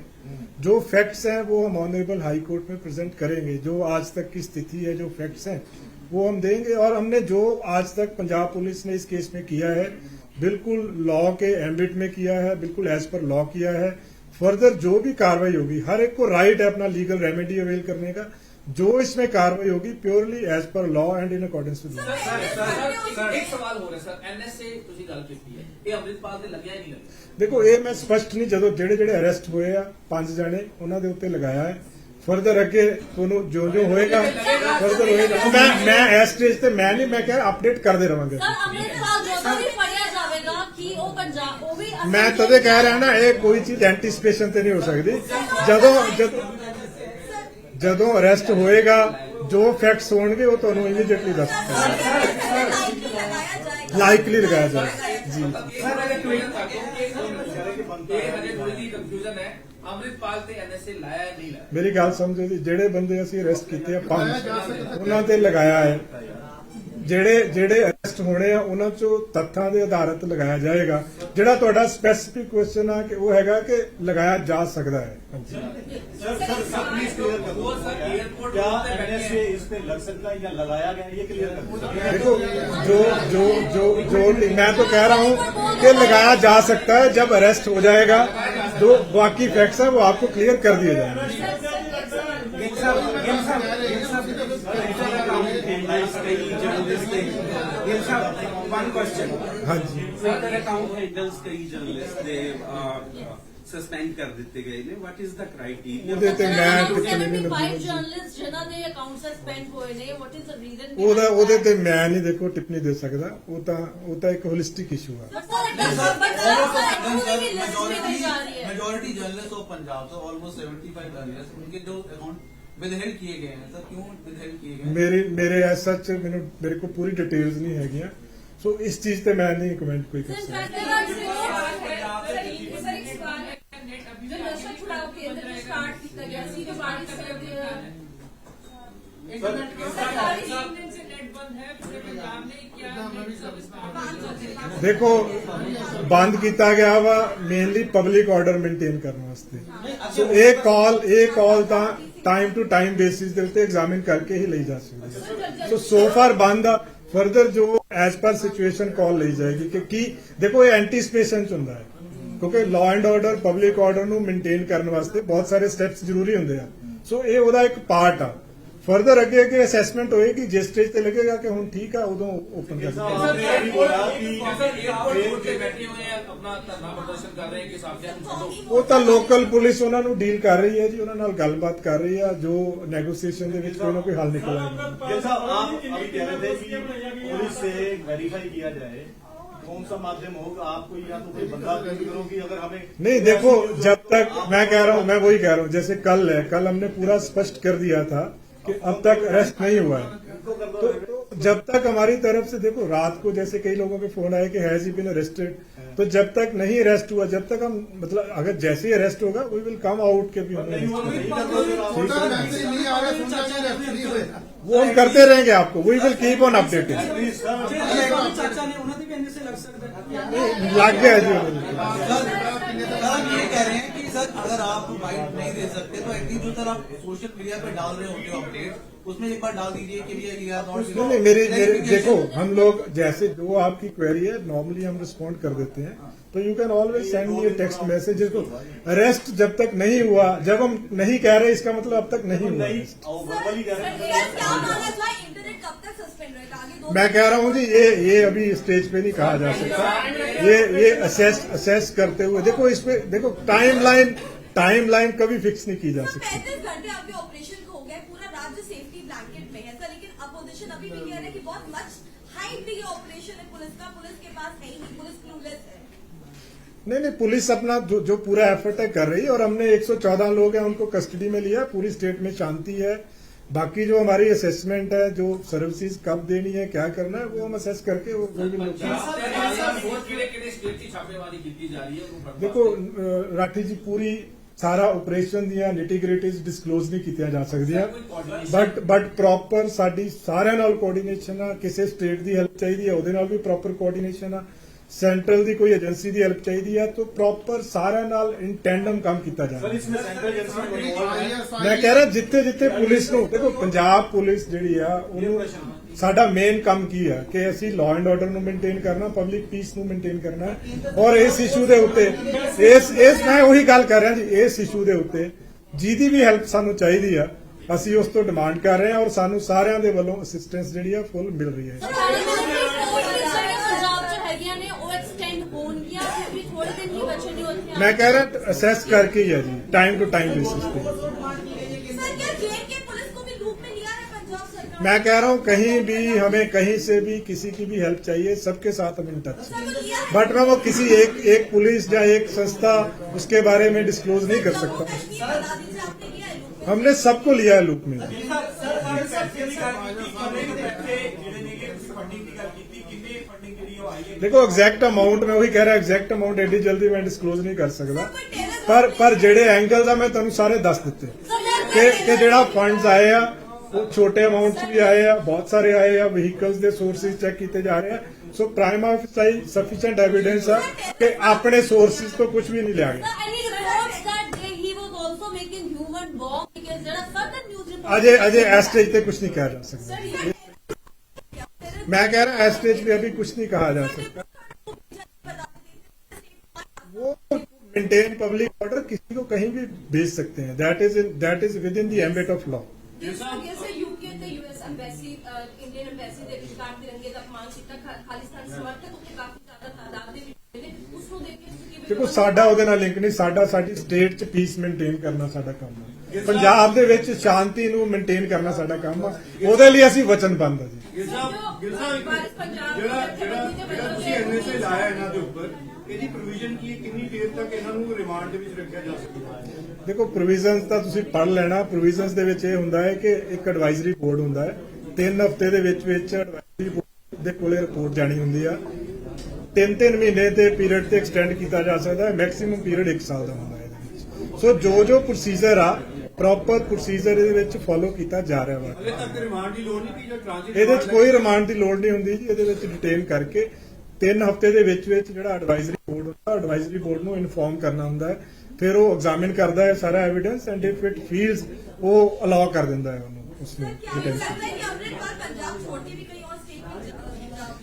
जो फैक्ट्स हैं वो हम ऑनरेबल हाई कोर्ट में प्रेजेंट करेंगे, जो आज तक की स्थिति है, जो फैक्ट्स हैं वो हम देंगे। और हमने जो आज तक पंजाब पुलिस ने इस केस में किया है बिल्कुल लॉ के एम्बिट में किया है, बिल्कुल एज पर लॉ किया है। फर्दर जो भी कार्रवाई होगी, हर एक को राइट है अपना लीगल रेमेडी अवेल करने का, जो इसमें कार्रवाई होगी purely as per law and in accordance with law. ਇੱਕ ਸਵਾਲ ਹੋ ਰਿਹਾ ਸਰ, NSA ਤੁਸੀਂ ਗੱਲ ਕੀਤੀ ਹੈ, ਇਹ ਅੰਮ੍ਰਿਤਪਾਲ ਤੇ ਲੱਗਿਆ ਹੀ ਨਹੀਂ ਲੱਗਿਆ? ਦੇਖੋ ਇਹ ਮੈਂ ਸਪਸ਼ਟ ਨਹੀਂ, ਜਦੋਂ ਜਿਹੜੇ ਅਰੈਸਟ ਹੋਏ ਆ 5 ਜਣੇ ਉਹਨਾਂ ਦੇ ਉੱਤੇ ਲਗਾਇਆ ਹੈ। ਫਰਦਰ ਅੱਗੇ ਤੁਹਾਨੂੰ ਜੋ ਹੋਏਗਾ ਫਰਦਰ ਹੋਏਗਾ। ਮੈਂ ਇਸ ਸਟੇਜ ਤੇ ਮੈਂ ਨਹੀਂ, ਮੈਂ ਕਿਹਾ ਅਪਡੇਟ ਕਰਦੇ ਰਵਾਂਗੇ। ਸਰ ਅੰਮ੍ਰਿਤਪਾਲ ਜਦੋਂ ਵੀ ਫੜਿਆ ਜਾਵੇਗਾ ਕਿ ਉਹ ਪੰਜਾਬ ਉਹ ਵੀ ਮੈਂ ਤਦੇ ਕਹਿ ਰਿਹਾ ਨਾ, ਇਹ ਕੋਈ ਚੀਜ਼ ਐਂਟੀਸਪੇਸ਼ਨ ਤੇ ਨਹੀਂ ਹੋ ਸਕਦੀ। ਜਦੋਂ ਅਰੈਸਟ ਹੋਏਗਾ, ਜੋ ਫੈਕਟਸ ਹੋਣਗੇ ਉਹ ਤੁਹਾਨੂੰ ਇਮੀਡੀਏਟਲੀ ਦੱਸ ਲਾਈਕਲੀ ਲਗਾਇਆ ਜਾਏਗਾ ਜੀ। ਅੰਮ੍ਰਿਤਪਾਲ ਤੇ NSA ਲਾਇਆ ਨਹੀਂ ਲਾਇਆ? ਮੇਰੀ ਗੱਲ ਸਮਝੋ ਜੀ, ਜਿਹੜੇ ਬੰਦੇ ਅਸੀਂ ਅਰੈਸਟ ਕੀਤੇ ਆ 5 ਉਹਨਾਂ ਤੇ ਲਗਾਇਆ ਹੈ। ਜਿਹੜੇ ਅਰੈਸਟ ਹੋਣੇ ਆ ਉਹਨਾਂ ਚੋਂ ਤੱਥਾਂ ਦੇ ਆਧਾਰਿਤ ਲਗਾਇਆ ਜਾਏਗਾ। ਜਿਹੜਾ ਤੁਹਾਡਾ ਸਪੈਸੀਫਿਕ ਕੁਐਸਚਨ ਆ ਕਿ ਉਹ ਹੈਗਾ ਕਿ ਲਗਾਇਆ ਜਾ ਸਕਦਾ ਹੈ। सर प्लीज क्लियर कर दो, क्या एमएनए इस पे लग सकता है या लगाया गया, ये क्लियर कर दो। देखो जो मैं तो कह रहा हूं कि लगाया जा सकता है, जब अरेस्ट हो जाएगा जो बाकी फैक्ट्स हैं वो आपको क्लियर कर दिए जाएंगे। one question. हाँ जी Other account handles कई journalists they suspend ਕਰ ਦਿੱਤੇ ਗਏ ਨੇ. What is the criteria? ਉਹਦੇ ਤੇ ਮੈਂ ਟਿੱਪਣੀ ਨਹੀਂ 75 ਲੱਗੀ ਜਰਨਲਿਸਟ ਜਿਨ੍ਹਾਂ ਦੇ ਅਕਾਊਂਟ ਸਸਪੈਂਡ ਹੋਏ ਨੇ ਵਾਟ ਇਜ਼ ਦ ਰੀਜ਼ਨ ਉਹਦੇ ਤੇ ਮੈਂ ਨਹੀਂ ਦੇਖੋ ਟਿੱਪਣੀ ਦੇ ਸਕਦਾ ਉਹ ਤਾਂ ਇੱਕ ਹੋਲਿਸਟਿਕ ਇਸ਼ੂ ਹੈ majority journalist of Punjab sir almost 75 journalist उनके जो अकाउंट विदहेल्ड किए गए हैं सर क्यों विदहेल्ड किए गए हैं? ਮੇਰੇ ਐਸ ਸੱਚ ਮੇਰੇ ਕੋਲ ਪੂਰੀ ਡਿਟੇਲਸ ਨਹੀਂ ਹੈਗੀਆਂ ਸੋ ਇਸ ਚੀਜ਼ ਤੇ ਮੈਂ ਨਹੀਂ ਕਮੈਂਟ ਕੋਈ ਕਰ ਸਕਦਾ जो नशा छुड़ाओ केंद्र में स्टार्ट किया गया सी जो बारिश ਦੇਖੋ ਬੰਦ ਕੀਤਾ ਗਿਆ ਵਾ ਮੇਨਲੀ ਪਬਲਿਕ ਆਰਡਰ ਮੇਨਟੇਨ ਕਰਨ ਵਾਸਤੇ ਸੋ ਇਹ ਕਾਲ ਤਾਂ ਟਾਈਮ ਟੂ ਟਾਈਮ ਬੇਸਿਸ ਦੇ ਉੱਤੇ ਐਗਜ਼ਾਮਿਨ ਕਰਕੇ ਹੀ ਲਈ ਜਾ ਸਕਦੀ ਹੈ ਸੋ ਫਾਰ ਬੰਦ ਆ ਫਰਦਰ ਜੋ ਐਜ਼ ਪਰ ਸਿਚੁਏਸ਼ਨ ਕਾਲ ਲਈ ਜਾਏਗੀ ਕਿ ਕੀ ਦੇਖੋ ਇਹ ਐਂਟੀਸਪੇਸ਼ਨ ਚ ਹੁੰਦਾ ਹੈ ਕਿਉਂਕਿ law and order public order ਨੂੰ ਮੇਨਟੇਨ ਕਰਨ ਵਾਸਤੇ ਬਹੁਤ ਸਾਰੇ ਸਟੈਪਸ ਜ਼ਰੂਰੀ ਹੁੰਦੇ ਆ ਸੋ ਇਹ ਉਹਦਾ ਇੱਕ ਪਾਰਟ ਆ ਫਰਦਰ ਅੱਗੇ ਅਸੈਸਮੈਂਟ ਹੋਏਗੀ ਜਿਸ ਸਟੇਜ ਤੇ ਲੱਗੇਗਾ ਕਿ ਹੁਣ ਠੀਕ ਆ ਉਦੋਂ ਓਪਨ ਕਰ ਦਿੱਤਾ ਉਹ ਤਾਂ ਲੋਕਲ ਪੁਲਿਸ ਉਹਨਾਂ ਨੂੰ ਡੀਲ ਕਰ ਰਹੀ ਹੈ ਜੀ ਉਹਨਾਂ ਨਾਲ ਗੱਲਬਾਤ ਕਰ ਰਹੀ ਆ ਜੋ ਨੈਗੋਸੀਏਸ਼ਨ ਦੇ ਵਿੱਚ ਕੋਈ ਨਾ ਕੋਈ ਹੱਲ ਨਿਕਲ ਆਏਗਾ जैसा आप अभी कह रहे थे कि पुलिस से वेरीफाई किया जाए कौन सा माध्यम होगा आप कोई या तो कोई बंदा पेश करो कि अगर हमें नहीं देखो जब तक मैं वही कह रहा हूँ जैसे कल है कल हमने पूरा स्पष्ट कर दिया था कि अब तक अरेस्ट नहीं हुआ है तो जब तक हमारी तरफ से देखो रात को जैसे कई लोगों के फोन आए कि हैज ही बीन अरेस्टेड तो जब तक नहीं अरेस्ट हुआ जब तक हम मतलब अगर जैसे ही अरेस्ट होगा वी विल कम आउट के भी छोटा मैसेज नहीं आ रहा सुनता नहीं होएगा वो हम करते रहेंगे आपको we will keep on updating ਚਾਚਾ ਨੇ ਉਹਨਾਂ ਦੀ ਵੀ ਇੰਨੇ ਸੇ ਲੱਗ ਸਕਦਾ लग गया जी उन्होंने। सर हम ये कह रहे हैं कि सर अगर आप बाइट नहीं दे सकते तो एटलीस्ट जो सर आप सोशल मीडिया पे डाल रहे होते हो अपडेट उसमें एक बार डाल दीजिए कि ये नहीं मेरी देखो हम लोग जैसे जो आपकी क्वेरी है नॉर्मली हम रिस्पॉन्ड कर देते हैं तो you can always send me text message को अरेस्ट जब तक नहीं हुआ जब हम नहीं कह रहे इसका मतलब अब तक नहीं हुआ मैं कह रहा हूँ जी ये अभी स्टेज पे नहीं कहा जा सकता ये असेस करते हुए देखो इस पे देखो टाइमलाइन कभी फिक्स नहीं की जा सकती 35 घंटे आपके ऑपरेशन को हो गए पूरा राज्य सेफ्टी ब्लैंकेट में है सर लेकिन अपोजिशन अभी भी कह रहे हैं कि बहुत मच हाइट ये ऑपरेशन है पुलिस का पुलिस के पास है ही नहीं पुलिस क्लूलेस है नहीं पुलिस अपना जो पूरा एफर्ट है कर रही है और हमने 114 लोग हैं उनको कस्टडी में लिया पूरी स्टेट में शांति है बाकी जो हमारी असेसमेंट है जो सर्विसेज कब देनी है क्या करना है वो हम असेस करके वो कोई भी देखो राठी जी पूरी सारा ऑपरेशन ਦੀਆਂ ਨਿਟੀਗ੍ਰਿਟੀਜ਼ ਡਿਸਕਲੋਜ਼ ਨਹੀਂ ਕੀਤੀਆਂ ਜਾ ਸਕਦੀਆਂ ਬਟ ਪ੍ਰੋਪਰ ਸਾਡੀ ਸਾਰਿਆਂ ਨਾਲ ਕੋਆਰਡੀਨੇਸ਼ਨ ਆ ਕਿਸੇ ਸਟੇਟ ਦੀ ਹੈਲਪ ਚਾਹੀਦੀ ਹੈ ਉਹਦੇ ਨਾਲ ਵੀ ਪ੍ਰੋਪਰ ਕੋਆਰਡੀਨੇਸ਼ਨ ਆ सेंट्रल ਦੀ ਕੋਈ ਏਜੰਸੀ ਦੀ ਹੈਲਪ ਚਾਹੀਦੀ ਹੈ ਤਾਂ ਪ੍ਰੋਪਰ ਸਾਰਿਆਂ ਨਾਲ ਇਨ ਟੈਂਡਮ ਕੰਮ ਕੀਤਾ ਜਾਵੇ ਮੈਂ ਕਹਿ ਰਿਹਾ ਜਿੱਥੇ ਪੁਲਿਸ ਨੂੰ ਦੇਖੋ ਪੰਜਾਬ ਪੁਲਿਸ ਜਿਹੜੀ ਆ ਉਹਨੂੰ ਸਾਡਾ ਮੇਨ ਕੰਮ ਕੀ ਆ ਕਿ ਅਸੀਂ ਲਾਅ ਐਂਡ ਆਰਡਰ ਨੂੰ ਮੇਨਟੇਨ ਕਰਨਾ ਪਬਲਿਕ ਪੀਸ ਨੂੰ ਮੇਨਟੇਨ ਕਰਨਾ ਔਰ ਇਸ ਇਸ਼ੂ ਦੇ ਉੱਤੇ ਇਸ ਮੈਂ ਉਹੀ ਗੱਲ ਕਰ ਰਿਹਾ ਜੀ ਇਸ ਇਸ਼ੂ ਦੇ ਉੱਤੇ ਜਿਹਦੀ ਵੀ ਹੈਲਪ ਸਾਨੂੰ ਚਾਹੀਦੀ ਆ ਅਸੀਂ ਉਸ ਤੋਂ ਡਿਮਾਂਡ ਕਰ ਰਹੇ ਹਾਂ ਔਰ ਸਾਨੂੰ ਸਾਰਿਆਂ ਦੇ ਵੱਲੋਂ ਅਸਿਸਟੈਂਸ ਜਿਹੜੀ ਆ ਫੁੱਲ ਮਿਲ ਰਹੀ ਹੈ मैं कह रहा असेस करके ही है जी टाइम टू टाइम बेसिस पे मैं कह रहा हूँ कहीं भी हमें कहीं से भी किसी की भी हेल्प चाहिए सबके साथ हम इन टच बट मैं वो किसी एक पुलिस या एक संस्था उसके बारे में डिस्क्लोज नहीं कर सकता हमने सबको लिया है लूप में देखो एग्जैक्ट अमाउंट मैं वही कह रहा एग्जैक्ट अमाउंट एडी जल्दी मैं डिस्क्लोज नहीं कर सकता पर ਜਿਹੜੇ एंगल्स आ मैं ਤੁਹਾਨੂੰ ਸਾਰੇ ਦੱਸ ਦਿੱਤੇ ਕਿ ਜਿਹੜਾ ਫੰਡਸ ਆਏ ਆ ਉਹ ਛੋਟੇ ਅਮਾਉਂਟ 'ਚ ਵੀ ਆਏ ਆ ਬਹੁਤ ਸਾਰੇ ਆਏ ਆ ਵਹੀਕਲਸ ਦੇ ਸੋਰਸਿਸ ਚੈੱਕ ਕੀਤੇ ਜਾ ਰਹੇ ਆ ਸੋ ਪ੍ਰਾਈਮ ਆਫਿਸਾਈ ਸਫੀਸ਼ੀਐਂਟ ਐਵੀਡੈਂਸ ਆ ਕਿ ਆਪਣੇ ਸੋਰਸਿਸ ਤੋਂ ਕੁਝ ਵੀ ਨਹੀਂ ਲਿਆ ਗਿਆ अजय एस स्टेज पे कुछ नहीं कहा जा सकता मैं कह रहा एस स्टेज पे अभी कुछ नहीं कहा जा सकता वो मेंटेन पब्लिक ऑर्डर किसी को कहीं भी भेज सकते हैं that is with in the ambit of law ਜਿਸ ਅੱਗੇ ਸੇ ਯੂਕੇ ਤੇ ਯੂਐਸ ਐਮਬੈਸੀ ਇੰਡੀਅਨ ਐਮਬੈਸੀ ਦੇ ਵਿਚਕਾਰ ਤਿਰੰਗੇ ਦਾ ਅਪਮਾਨ ਕੀਤਾ ਖਾਲਿਸਤਾਨ ਸਮਰਥਕ ਉੱਤੇ ਕਾਫੀ ਜ਼ਿਆਦਾ ਤਾਦਾਦ ਦੇ ਵਿੱਚ ਨੇ ਉਸ ਨੂੰ ਦੇਖ ਕੇ ਤੁਸੀਂ ਕਿਵੇਂ ਦੇਖੋ ਸਾਡਾ ਉਹਦੇ ਨਾਲ ਲਿੰਕ ਨਹੀਂ, ਸਾਡੀ ਸਟੇਟ 'ਚ ਪੀਸ ਮੇਨਟੇਨ ਕਰਨਾ ਸਾਡਾ ਕੰਮ ਹੈ। ਪੰਜਾਬ ਦੇ ਵਿੱਚ ਸ਼ਾਂਤੀ ਨੂੰ ਮੇਨਟੇਨ ਕਰਨਾ ਸਾਡਾ ਕੰਮ ਆ, ਉਹਦੇ ਲਈ ਅਸੀਂ ਵਚਨਬੱਧ ਹਾਂ ਜੀ। ਜਿਹੜਾ ਤੁਸੀਂ ਐਨਐਸਏ ਲਾਇਆ ਇਹਨਾਂ ਦੇ ਉੱਪਰ, ਇਹਦੀ ਪ੍ਰੋਵੀਜ਼ਨ ਕੀ ਹੈ, ਕਿੰਨੀ ਦੇਰ ਤੱਕ ਇਹਨਾਂ ਨੂੰ ਰਿਮਾਂਡ ਦੇ ਵਿੱਚ ਰੱਖਿਆ ਜਾ ਸਕਦਾ ਹੈ? ਦੇਖੋ ਪ੍ਰੋਵੀਜ਼ਨਸ ਤਾਂ ਤੁਸੀਂ ਪੜ੍ਹ ਲੈਣਾ। ਪ੍ਰੋਵੀਜ਼ਨਸ ਦੇ ਵਿੱਚ ਇਹ ਹੁੰਦਾ ਹੈ ਕਿ ਇੱਕ ਐਡਵਾਈਜ਼ਰੀ ਬੋਰਡ ਹੁੰਦਾ ਹੈ, 3 ਹਫ਼ਤੇ ਦੇ ਵਿੱਚ ਐਡਵਾਈਜ਼ਰੀ ਬੋਰਡ ਦੇ ਕੋਲੇ ਰਿਪੋਰਟ ਜਾਣੀ ਹੁੰਦੀ ਆ। 3 ਮਹੀਨੇ ਦੇ ਪੀਰੀਅਡ ਤੇ ਐਕਸਟੈਂਡ ਕੀਤਾ ਜਾ ਸਕਦਾ ਹੈ, ਮੈਕਸਿਮਮ ਪੀਰੀਅਡ 1 ਸਾਲ ਦਾ ਹੁੰਦਾ ਹੈ ਇਹਦੇ ਵਿੱਚ। ਸੋ ਜੋ ਪ੍ਰੋਸੀਜਰ ਆ ਪ੍ਰੋਪਰ ਪ੍ਰੋਸੀਜਰ ਇਹਦੇ ਵਿੱਚ ਫੋਲੋ ਕੀਤਾ ਜਾ ਰਿਹਾ ਵਾ। ਹਲੇ ਤੱਕ ਰਿਮਾਂਡ ਦੀ ਲੋੜ ਨਹੀਂ ਪਈ ਜਾਂ ਟ੍ਰਾਂਜ਼ਿਟ ਇਹਦੇ ਵਿੱਚ ਕੋਈ ਰਿਮਾਂਡ ਦੀ ਲੋੜ ਨਹੀਂ ਹੁੰਦੀ ਜੀ। ਇਹਦੇ ਵਿੱਚ ਡਿਟੇਨ ਕਰਕੇ 3 ਹਫ਼ਤੇ ਦੇ ਵਿੱਚ ਜਿਹੜਾ ਐਡਵਾਈਜ਼ਰੀ ਬੋਰਡ ਹੁੰਦਾ, ਐਡਵਾਈਜ਼ਰੀ ਬੋਰਡ ਨੂੰ ਇਨਫੋਰਮ ਕਰਨਾ ਹੁੰਦਾ ਹੈ, ਫਿਰ ਉਹ ਐਗਜ਼ਾਮਿਨ ਕਰਦਾ ਹੈ ਸਾਰਾ evidence and if it feels ਉਹ ਅਲਾਉ ਕਰ ਦਿੰਦਾ ਹੈ ਉਹਨੂੰ ਉਸਨੂੰ डिटेंशन।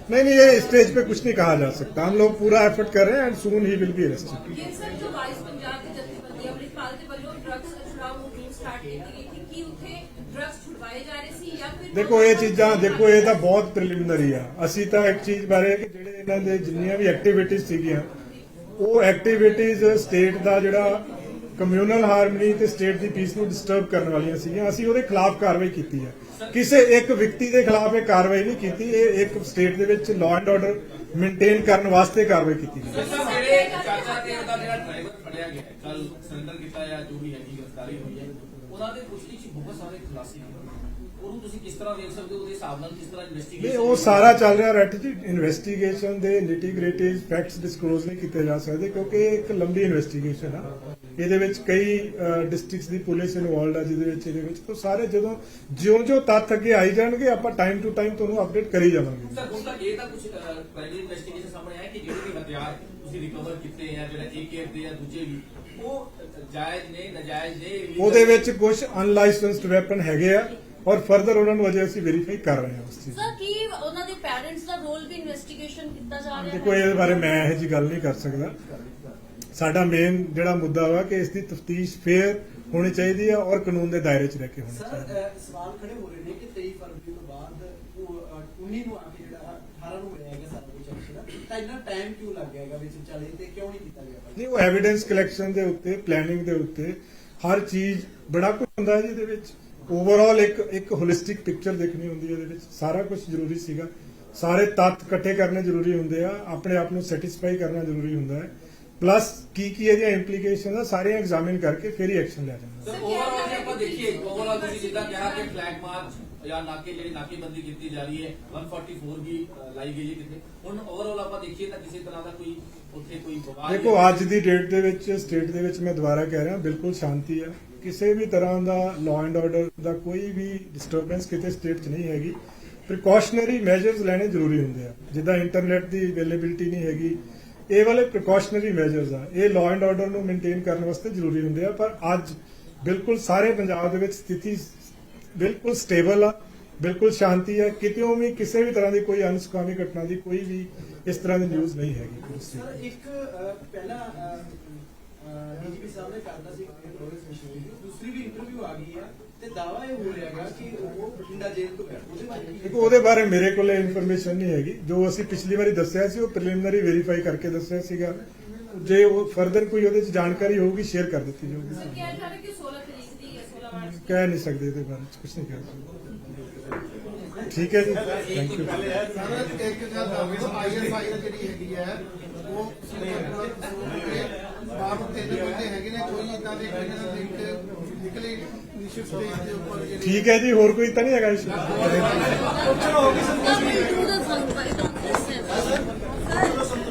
नहीं, ये स्टेज पे कुछ नहीं कहा जा सकता। हम लोग पूरा एफर्ट कर रहे हैं and soon he will be arrested. ये सर जो वाइस पंजाब के जथेबंदी अमृतपाल ਦੇ ਵੱਲੋਂ ਡਰੱਗਸ ਛੁਡਾਊ ਮੁਹਿੰਮ ਸਟਾਰਟ ਕੀਤੀ ਗਈ ਸੀ ਕਿ ਉੱਥੇ ਡਰੱਗਸ ਛੁਡਵਾਏ ਜਾ ਰਹੇ ਸੀ ਜਾਂ ਫਿਰ ਦੇਖੋ ਇਹ ਚੀਜ਼ਾਂ ਇਹ ਤਾਂ ਬਹੁਤ ਪ੍ਰੀਲਿਮਿਨਰੀ ਆ। ਅਸੀਂ ਤਾਂ ਇੱਕ ਚੀਜ਼ ਬਾਰੇ ਕਿ ਜਿਹੜੇ ਇਹਨਾਂ ਦੇ ਜਿੰਨੀਆਂ ਵੀ ਐਕਟੀਵਿਟੀਜ਼ ਸੀਗੀਆਂ ਉਹ ਐਕਟੀਵਿਟੀਜ਼ ਸਟੇਟ ਦਾ ਜਿਹੜਾ ਕਮਿਊਨਲ ਹਾਰਮਨੀ ਤੇ ਸਟੇਟ ਦੀ ਪੀਸ ਨੂੰ ਡਿਸਟਰਬ ਕਰਨ ਵਾਲੀਆਂ ਸੀਗੀਆਂ। ਅਸੀਂ ਉਹਦੇ ਖਿਲਾਫ ਕਾਰਵਾਈ ਕੀਤੀ ਹੈ। ਕਿਸੇ ਇੱਕ ਵਿਅਕਤੀ ਦੇ ਖਿਲਾਫ ਇਹ ਕਾਰਵਾਈ ਨਹੀਂ ਕੀਤੀ। ਇਹ ਇੱਕ ਸਟੇਟ ਦੇ ਵਿੱਚ ਲਾਅ ਐਂਡ ਆਰਡਰ ਮੇਨਟੇਨ ਕਰਨ ਵਾਸਤੇ ਕਾਰਵਾਈ ਕੀਤੀ ਗਈ। ਜਿਹੜੇ ਚਾਚਾ ਤੇਲ ਦਾ ਜਿਹੜਾ ਡਰਾਈਵਰ ਫੜਿਆ ਗਿਆ ਕੱਲ ਸਰੈਂਡਰ ਕੀਤਾ ਜਾਂ ਜੋ ਵੀ ਹੈਗੀ ਗ੍ਰਿਫਤਾਰੀ ਹੋਈ ਹੈ, ਉਹਨਾਂ ਦੇ ਪੁੱਛਗਿੱਛ ਚ ਬਹੁਤ ਸਾਰੇ ਖੁਲਾਸੇ ਹਨ। ਉਹਨੂੰ ਤੁਸੀਂ ਕਿਸ ਤਰ੍ਹਾਂ ਦੇਖ ਸਕਦੇ ਹੋ? ਉਹਦੇ ਹਿਸਾਬ ਨਾਲ ਕਿਸ ਤਰ੍ਹਾਂ ਇਨਵੈਸਟੀਗੇਸ਼ਨ ਉਹ ਸਾਰਾ ਚੱਲ ਰਿਹਾ ਰੈਟ ਜੀ। ਇਨਵੈਸਟੀਗੇਸ਼ਨ ਦੇ ਨਿਟੀ ਗ੍ਰਿਟੀ ਫੈਕਟਸ ਡਿਸਕਲੋਜ਼ ਨਹੀਂ ਕੀਤੇ ਜਾ ਸਕਦੇ ਕਿਉਂਕਿ ਇਹ ਇੱਕ ਲੰਬੀ ਇਨਵੈਸਟੀਗੇਸ਼ਨ ਆ। ਇਹਦੇ ਵਿੱਚ ਕਈ ਡਿਸਟ੍ਰਿਕਟਸ ਦੀ ਪੁਲਿਸ ਇਨਵੋਲਡ ਆ ਜਿਹਦੇ ਵਿੱਚ ਇਹਦੇ ਵਿੱਚ ਤੋਂ ਸਾਰੇ ਜਦੋਂ ਜਿਉਂ ਤੱਥ ਅੱਗੇ ਆਈ ਜਾਣਗੇ ਆਪਾਂ ਟਾਈਮ ਟੂ ਟਾਈਮ ਤੁਹਾਨੂੰ ਅਪਡੇਟ ਕਰੀ ਜਾਵਾਂਗੇ। ਸਰ ਹੁਣ ਤੱਕ ਇਹ ਤਾਂ ਕੁਝ ਪ੍ਰਾਇਮਰੀ ਇਨਵੈਸਟੀਗੇਸ਼ਨ ਸਾਹਮਣੇ ਆਇਆ ਕਿ ਜਿਹੜੇ ਵੀ ਹਥਿਆਰ ਤੁਸੀਂ ਰਿਕਵਰ ਕੀਤੇ ਆ ਜਿਹੜੇ AK ਦੇ ਜਾਂ ਦੂਜੇ ਵੀ ਉਹ ਜਾਇਜ਼ ਨੇ ਨਜਾਇਜ਼ ਨੇ? ਉਹਦੇ ਵਿੱਚ ਕੁਝ ਅਨਲਾਇਸੈਂਸਡ ਵੈਪਨ ਹੈਗੇ ਆ ਔਰ ਫਰਦਰ ਉਹਨਾਂ ਨੂੰ ਅਜੇ ਅਸੀਂ ਵੈਰੀਫਾਈ ਕਰ ਰਹੇ ਹਾਂ ਉਸ ਚੀਜ਼। ਸਰ ਕੀ ਉਹਨਾਂ ਦੇ ਪੈਰੈਂਟਸ ਦਾ ਰੋਲ ਵੀ ਇਨਵੈਸਟੀਗੇਸ਼ਨ ਕੀਤਾ ਜਾ ਰਿਹਾ ਹੈ? ਦੇਖੋ ਇਹਦੇ ਬਾਰੇ ਮੈਂ ਇਹੋ ਜਿਹੀ ਗੱਲ ਨਹੀਂ ਕਰ ਸਕਦਾ। ਸਾਡਾ ਮੇਨ ਜਿਹੜਾ ਮੁੱਦਾ ਵਾ ਕਿ ਇਸ ਦੀ ਤਫਤੀਸ਼ ਫੇਅਰ ਹੋਣੀ ਚਾਹੀਦੀ ਹੈ ਔਰ ਕਾਨੂੰਨ ਦੇ ਦਾਇਰੇ 'ਚ ਰਹਿ ਕੇ ਹੋਣੀ ਚਾਹੀਦੀ ਹੈ। ਸਰ ਸਵਾਲ ਖੜੇ ਹੋ ਰਹੇ ਨੇ ਕਿ 23 ਫਰਵਰੀ ਤੋਂ ਬਾਅਦ 19 ਨੂੰ ਆ ਕੇ ਜਿਹੜਾ 18 ਨੂੰ ਹੋਇਆ ਹੈਗਾ ਸਾਰਾ ਕੁਝ ਐਕਸ਼ਨ, ਤਾਂ ਇੰਨਾ ਟਾਈਮ ਕਿਉਂ ਲੱਗ ਗਿਆ ਹੈਗਾ ਵਿੱਚ ਚੱਲੇ ਤੇ ਕਿਉਂ ਨਹੀਂ ਕੀਤਾ ਗਿਆ? ਨਹੀਂ ਉਹ ਐਵੀਡੈਂਸ ਕਲੈਕਸ਼ਨ ਦੇ ਉੱਤੇ ਪਲੈਨਿੰਗ ਦੇ ਉੱਤੇ ਹਰ ਚੀਜ਼ ਬੜਾ ਕੁਝ ਹੁੰਦਾ ਹੈ ਜਿਹਦੇ ਵਿੱਚ ਓਵਰਆਲ ਇੱਕ ਹੋਲਿਸਟਿਕ ਪਿਕਚਰ ਦੇਖਣੀ ਹੁੰਦੀ ਹੈ। ਇਹਦੇ ਵਿੱਚ ਸਾਰਾ ਕੁਝ ਜ਼ਰੂਰੀ ਸੀਗਾ। ਸਾਰੇ ਤੱਥ ਇਕੱਠੇ ਕਰਨੇ ਜ਼ਰੂਰੀ ਹੁੰਦੇ ਆ, ਆਪਣੇ ਆਪ ਨੂੰ ਸੈਟੀਸਫਾਈ ਕਰਨਾ ਜ਼ਰੂਰੀ ਹੁੰਦਾ ਹੈ। ਪਲੱਸ ਕੀ ਇਹਦੀਆਂ ਇੰਪਲੀਕੇਸ਼ਨ ਆ ਸਾਰੀਆਂ ਐਗਜ਼ਾਮਿਨ ਕਰਕੇ ਫਿਰ ਹੀ ਐਕਸ਼ਨ ਲਿਆ ਜਾਂਦਾ। ਸਰ ਓਵਰਆਲ ਜੇ ਆਪਾਂ ਦੇਖੀਏ ਓਵਰਆਲ ਤੁਸੀਂ ਜਿੱਦਾਂ ਕਿਹਾ ਕਿ ਫਲੈਗ ਮਾਰਚ ਜਾਂ ਨਾਕੇਬੰਦੀ ਕੀਤੀ ਜਾ ਰਹੀ ਹੈ 144 ਦੀ ਲਾਈ ਗਈ ਹੈ ਕਿਤੇ, ਹੁਣ ਓਵਰਆਲ ਆਪਾਂ ਦੇਖੀਏ ਤਾਂ ਕਿਸੇ ਤਰ੍ਹਾਂ ਦਾ ਕੋਈ ਉੱਥੇ ਕੋਈ ਵਿਵਾਦ ਦੇਖੋ ਅੱਜ ਦੀ ਡੇਟ ਦੇ ਵਿੱਚ ਸਟੇਟ ਦੇ ਵਿੱਚ ਮੈਂ ਦੁਬਾਰਾ ਕਹਿ ਰਿਹਾ ਬਿਲਕੁਲ ਸ਼ਾਂਤੀ ਆ। ਕਿਸੇ ਵੀ ਤਰ੍ਹਾਂ ਦਾ ਲਾਅ ਐਂਡ ਆਰਡਰ ਦਾ ਕੋਈ ਵੀ ਡਿਸਟਰਬੈਂਸ ਕਿਤੇ ਸਟੇਟ 'ਚ ਨਹੀਂ ਹੈਗੀ। ਪ੍ਰੀਕਾਸ਼ਨਰੀ ਮੈਜਰਸ ਲੈਣੇ ਜ਼ਰੂਰੀ ਹੁੰਦੇ ਆ, ਜਿੱਦਾਂ ਇੰਟਰਨੈਟ ਦੀ ਅਵੇਲੇਬਿਲਿਟੀ ਨਹੀਂ ਹੈਗੀ। ਇਹ ਵਾਲੇ ਪ੍ਰੀਕਾਸ਼ਨਰੀ ਮੈਜਰਸ ਆ, ਇਹ ਲਾਅ ਐਂਡ ਆਰਡਰ ਨੂੰ ਮੇਨਟੇਨ ਕਰਨ ਵਾਸਤੇ ਜ਼ਰੂਰੀ ਹੁੰਦੇ ਆ। ਪਰ ਅੱਜ ਬਿਲਕੁਲ ਸਾਰੇ ਪੰਜਾਬ ਦੇ ਵਿੱਚ ਸਥਿਤੀ ਬਿਲਕੁਲ ਸਟੇਬਲ ਆ, ਬਿਲਕੁਲ ਸ਼ਾਂਤੀ ਆ। ਕਿਤੇੋਂ ਵੀ ਕਿਸੇ ਵੀ ਤਰ੍ਹਾਂ ਦੀ ਕੋਈ ਅਨਸੁਖਾਵੀ ਘਟਨਾ ਦੀ ਕੋਈ ਵੀ ਇਸ ਤਰ੍ਹਾਂ ਦੀ ਨਿਊਜ਼ ਨਹੀਂ ਹੈਗੀ। ਸਰ ਇੱਕ ਪਹਿਲਾਂ ਡੀਜੀਪੀ ਸਾਹਿਬ ਨੇ ਕਰਦਾ ਸੀ ਦੂਸਰੀ ਵੀ ਇੰਟਰਵਿਊ ਆ ਗਈ ਹੈ ਤੇ ਦਾਵਾ ਇਹ ਹੋ ਰਿਹਾ ਹੈਗਾ ਕਿ ਉਹ ਬਠਿੰਡਾ ਜੇਲ੍ਹ ਤੋਂ ਹੈ, ਉਹਦੇ ਬਾਰੇ ਕੀ? ਦੇਖੋ ਉਹਦੇ ਬਾਰੇ ਮੇਰੇ ਕੋਲ ਇਨਫੋਰਮੇਸ਼ਨ ਨਹੀਂ ਹੈਗੀ। ਜੋ ਅਸੀਂ ਪਿਛਲੀ ਵਾਰੀ ਦੱਸਿਆ ਸੀ ਉਹ ਪ੍ਰੀਲਿਮਿਨਰੀ ਵੈਰੀਫਾਈ ਕਰਕੇ ਦੱਸਿਆ ਸੀਗਾ। ਜੇ ਉਹ ਫਰਦਰ ਕੋਈ ਉਹਦੇ 'ਚ ਜਾਣਕਾਰੀ ਹੋਊਗੀ ਸ਼ੇਅਰ ਕਰ ਦਿੱਤੀ ਜਾਊਗੀ। ਸਰ ਕਿਹਾ ਜਾ ਰਿਹਾ ਕਿ 16 ਤਰੀਕ ਦੀ ਹੈ 16 ਮਾਰਚ ਕਹਿ ਨਹੀਂ ਸਕਦੇ ਇਹਦੇ ਬਾਰੇ 'ਚ ਕੁਝ ਨਹੀਂ ਕਹਿ ਸਕਦੇ। ਠੀਕ ਹੈ ਜੀ, ਥੈਂਕ ਯੂ। ਸਰ ਇੱਕ ਗੱਲ ਦੱਸੋ ISI ਜਿਹੜੀ ਹੈਗੀ ਹੈ ਉਹ ਬਾਹਰ 3 ਬੰਦੇ ਹੈਗੇ ਨੇ, ਕੋਈ ਇਦਾਂ ਦੇ ਨਿਕਲੇ ਨਿਸ਼ਚਿਤ ਸਟੇਜ ਦੇ ਉੱਪਰ ਜਿਹੜੇ ਠੀਕ ਹੈ ਜੀ, ਹੋਰ ਕੋਈ ਤਾਂ ਨਹੀਂ ਹੈਗਾ issue? Sir, we do the fund, but I don't understand. Sir,